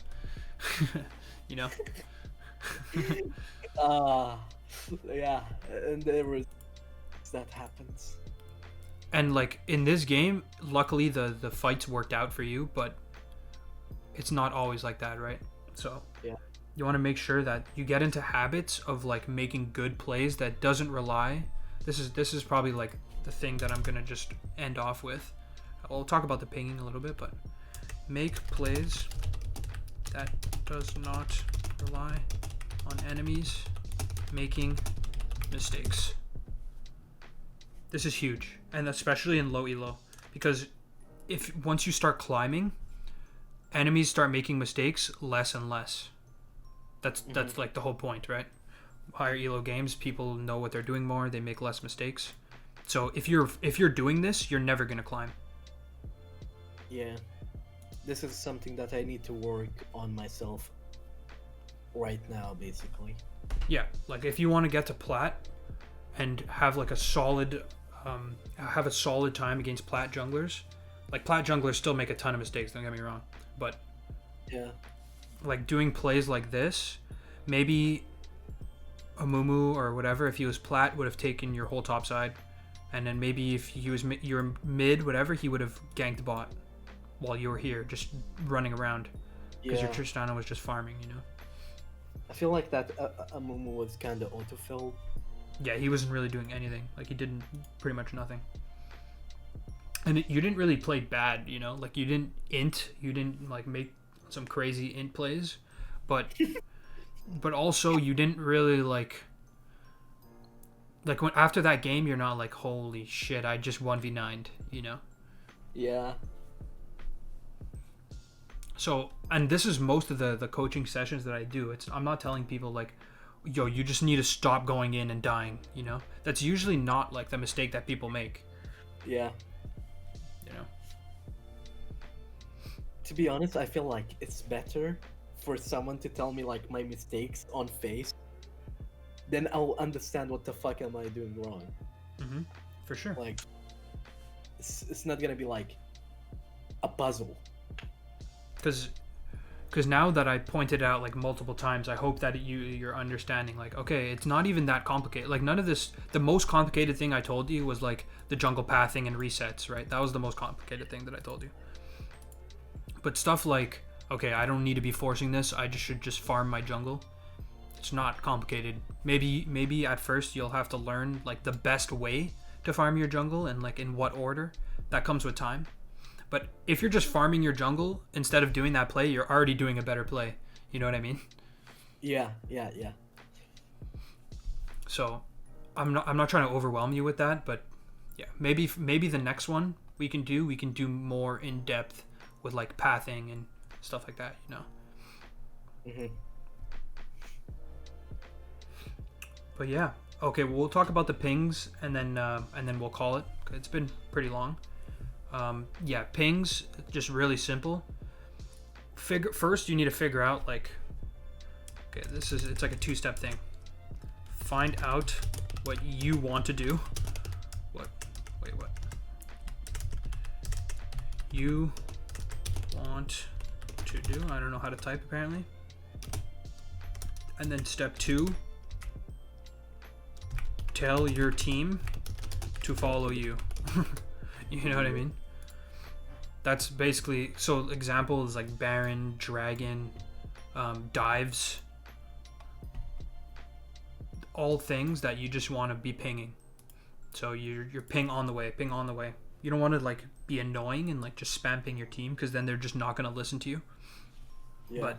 Speaker 1: You know?
Speaker 2: Yeah, and there was that happens.
Speaker 1: And like in this game, luckily the fights worked out for you, but it's not always like that, right? So
Speaker 2: yeah,
Speaker 1: you want to make sure that you get into habits of like making good plays that doesn't rely. This is probably like the thing that I'm gonna just end off with. I'll talk about the pinging a little bit, but make plays that does not rely on enemies making mistakes. This is huge, and especially in low elo, because if once you start climbing, enemies start making mistakes less and less. That's like the whole point, right? Higher elo games, people know what they're doing more, they make less mistakes. So if you're doing this, you're never gonna climb.
Speaker 2: Yeah, this is something that I need to work on myself right now, basically.
Speaker 1: Yeah, like if you want to get to plat and have like a solid time against plat junglers, like plat junglers still make a ton of mistakes, don't get me wrong, but
Speaker 2: yeah,
Speaker 1: like doing plays like this, maybe Amumu or whatever, if he was plat, would have taken your whole top side, and then maybe if he was your mid, whatever, he would have ganked bot while you were here just running around, because your Tristana was just farming, you know.
Speaker 2: I feel like that Amumu was kind of autofill.
Speaker 1: Yeah, he wasn't really doing anything. Like, he did pretty much nothing. And you didn't really play bad, you know? Like, you didn't int. You didn't, like, make some crazy int plays. But also, you didn't really, like... Like, when after that game, you're not like, holy shit, I just 1v9'd, you know?
Speaker 2: Yeah.
Speaker 1: So, and this is most of the coaching sessions that I do. I'm not telling people, like, yo, you just need to stop going in and dying, you know? That's usually not, like, the mistake that people make.
Speaker 2: Yeah.
Speaker 1: You know?
Speaker 2: To be honest, I feel like it's better for someone to tell me, like, my mistakes on face. Then I'll understand what the fuck am I doing wrong.
Speaker 1: Mm-hmm. For sure.
Speaker 2: Like, it's not gonna be, like, a puzzle.
Speaker 1: Because now that I pointed out like multiple times, I hope that you're understanding, like, okay, it's not even that complicated. Like, none of this, the most complicated thing I told you was like the jungle pathing and resets, right? That was the most complicated thing that I told you. But stuff like, okay, I don't need to be forcing this, I should just farm my jungle. It's not complicated. Maybe at first you'll have to learn like the best way to farm your jungle and like in what order. That comes with time. But if you're just farming your jungle instead of doing that play, you're already doing a better play. You know what I mean? Yeah. So, I'm not trying to overwhelm you with that, but yeah, maybe the next one we can do more in depth with like pathing and stuff like that. You know.
Speaker 2: Mm-hmm.
Speaker 1: But yeah, Okay, well, we'll talk about the pings and then we'll call it. It's been pretty long. Yeah, pings, just really simple. First, you need to figure out like, okay, it's like a two-step thing. Find out what you want to do. What? You want to do? I don't know how to type apparently. And then step 2, tell your team to follow you. You know what I mean? That's basically, so examples like Baron, Dragon, Dives, all things that you just want to be pinging. So you're ping on the way. You don't want to like be annoying and like just spam ping your team, because then they're just not going to listen to you. Yeah. But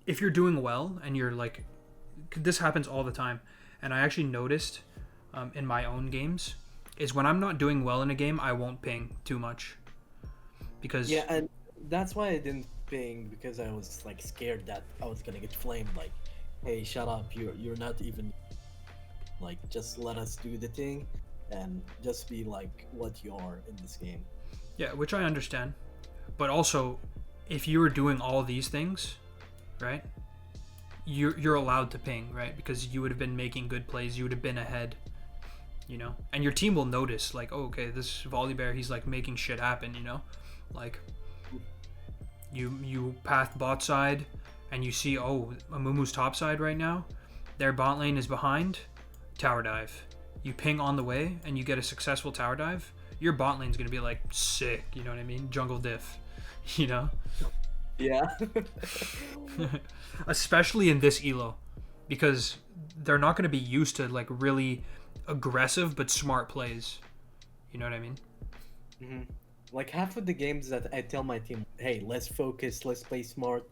Speaker 1: if you're doing well and you're like, this happens all the time, and I actually noticed in my own games, is when I'm not doing well in a game, I won't ping too much. Because
Speaker 2: yeah, and that's why I didn't ping, because I was like scared that I was gonna get flamed. Like, hey, shut up! You're not even like, just let us do the thing, and just be like what you are in this game.
Speaker 1: Yeah, which I understand, but also, if you were doing all these things, right? You're allowed to ping, right? Because you would have been making good plays. You would have been ahead, you know. And your team will notice, like, oh, okay, this Volibear, he's like making shit happen, you know. Like, you path bot side, and you see, oh, Amumu's top side right now, their bot lane is behind, tower dive. You ping on the way, and you get a successful tower dive. Your bot lane's gonna be like sick, you know what I mean? Jungle diff, you know.
Speaker 2: Yeah.
Speaker 1: Especially in this elo, because they're not gonna be used to like really aggressive but smart plays. You know what I mean?
Speaker 2: Mm-hmm. Like half of the games that I tell my team, hey, let's focus, let's play smart,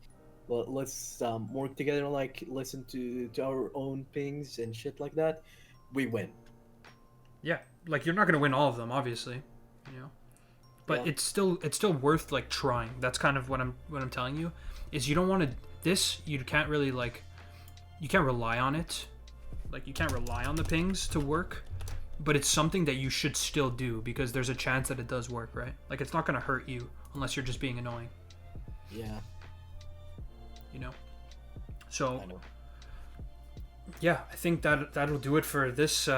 Speaker 2: let's work together, like listen to our own pings and shit like that, we win.
Speaker 1: Yeah, like you're not gonna win all of them, obviously, you know, but yeah. It's still worth like trying. That's kind of what I'm telling you, is you don't want to you can't really like, you can't rely on it, like you can't rely on the pings to work. But it's something that you should still do, because there's a chance that it does work, right? Like, it's not going to hurt you unless you're just being annoying.
Speaker 2: Yeah.
Speaker 1: You know? So,
Speaker 2: I know.
Speaker 1: Yeah, I think that'll do it for this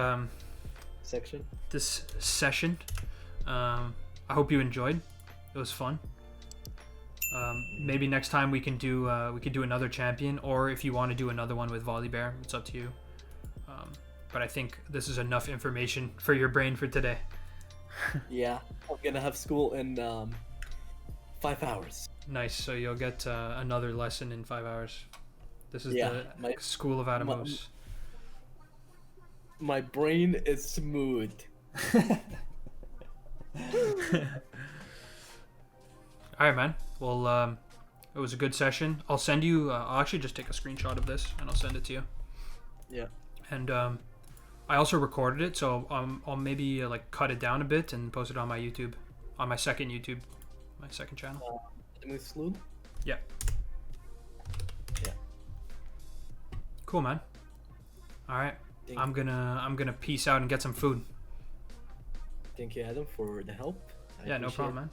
Speaker 2: section.
Speaker 1: This session. I hope you enjoyed. It was fun. Maybe next time we can do another champion, or if you want to do another one with Volibear, it's up to you. But I think this is enough information for your brain for today.
Speaker 2: Yeah, I'm gonna have school in 5 hours.
Speaker 1: Nice. So you'll get another lesson in 5 hours. This is the school of Adamoose.
Speaker 2: My brain is smooth.
Speaker 1: Alright, man. Well, it was a good session. I'll send you... I'll actually just take a screenshot of this, and I'll send it to you.
Speaker 2: Yeah.
Speaker 1: And I also recorded it, so I'll maybe like cut it down a bit and post it on my YouTube, on my second channel.
Speaker 2: Adamoose?
Speaker 1: Yeah.
Speaker 2: Yeah.
Speaker 1: Cool, man. All right. I'm gonna peace out and get some food.
Speaker 2: Thank you, Adam, for the help.
Speaker 1: Yeah, no problem, man.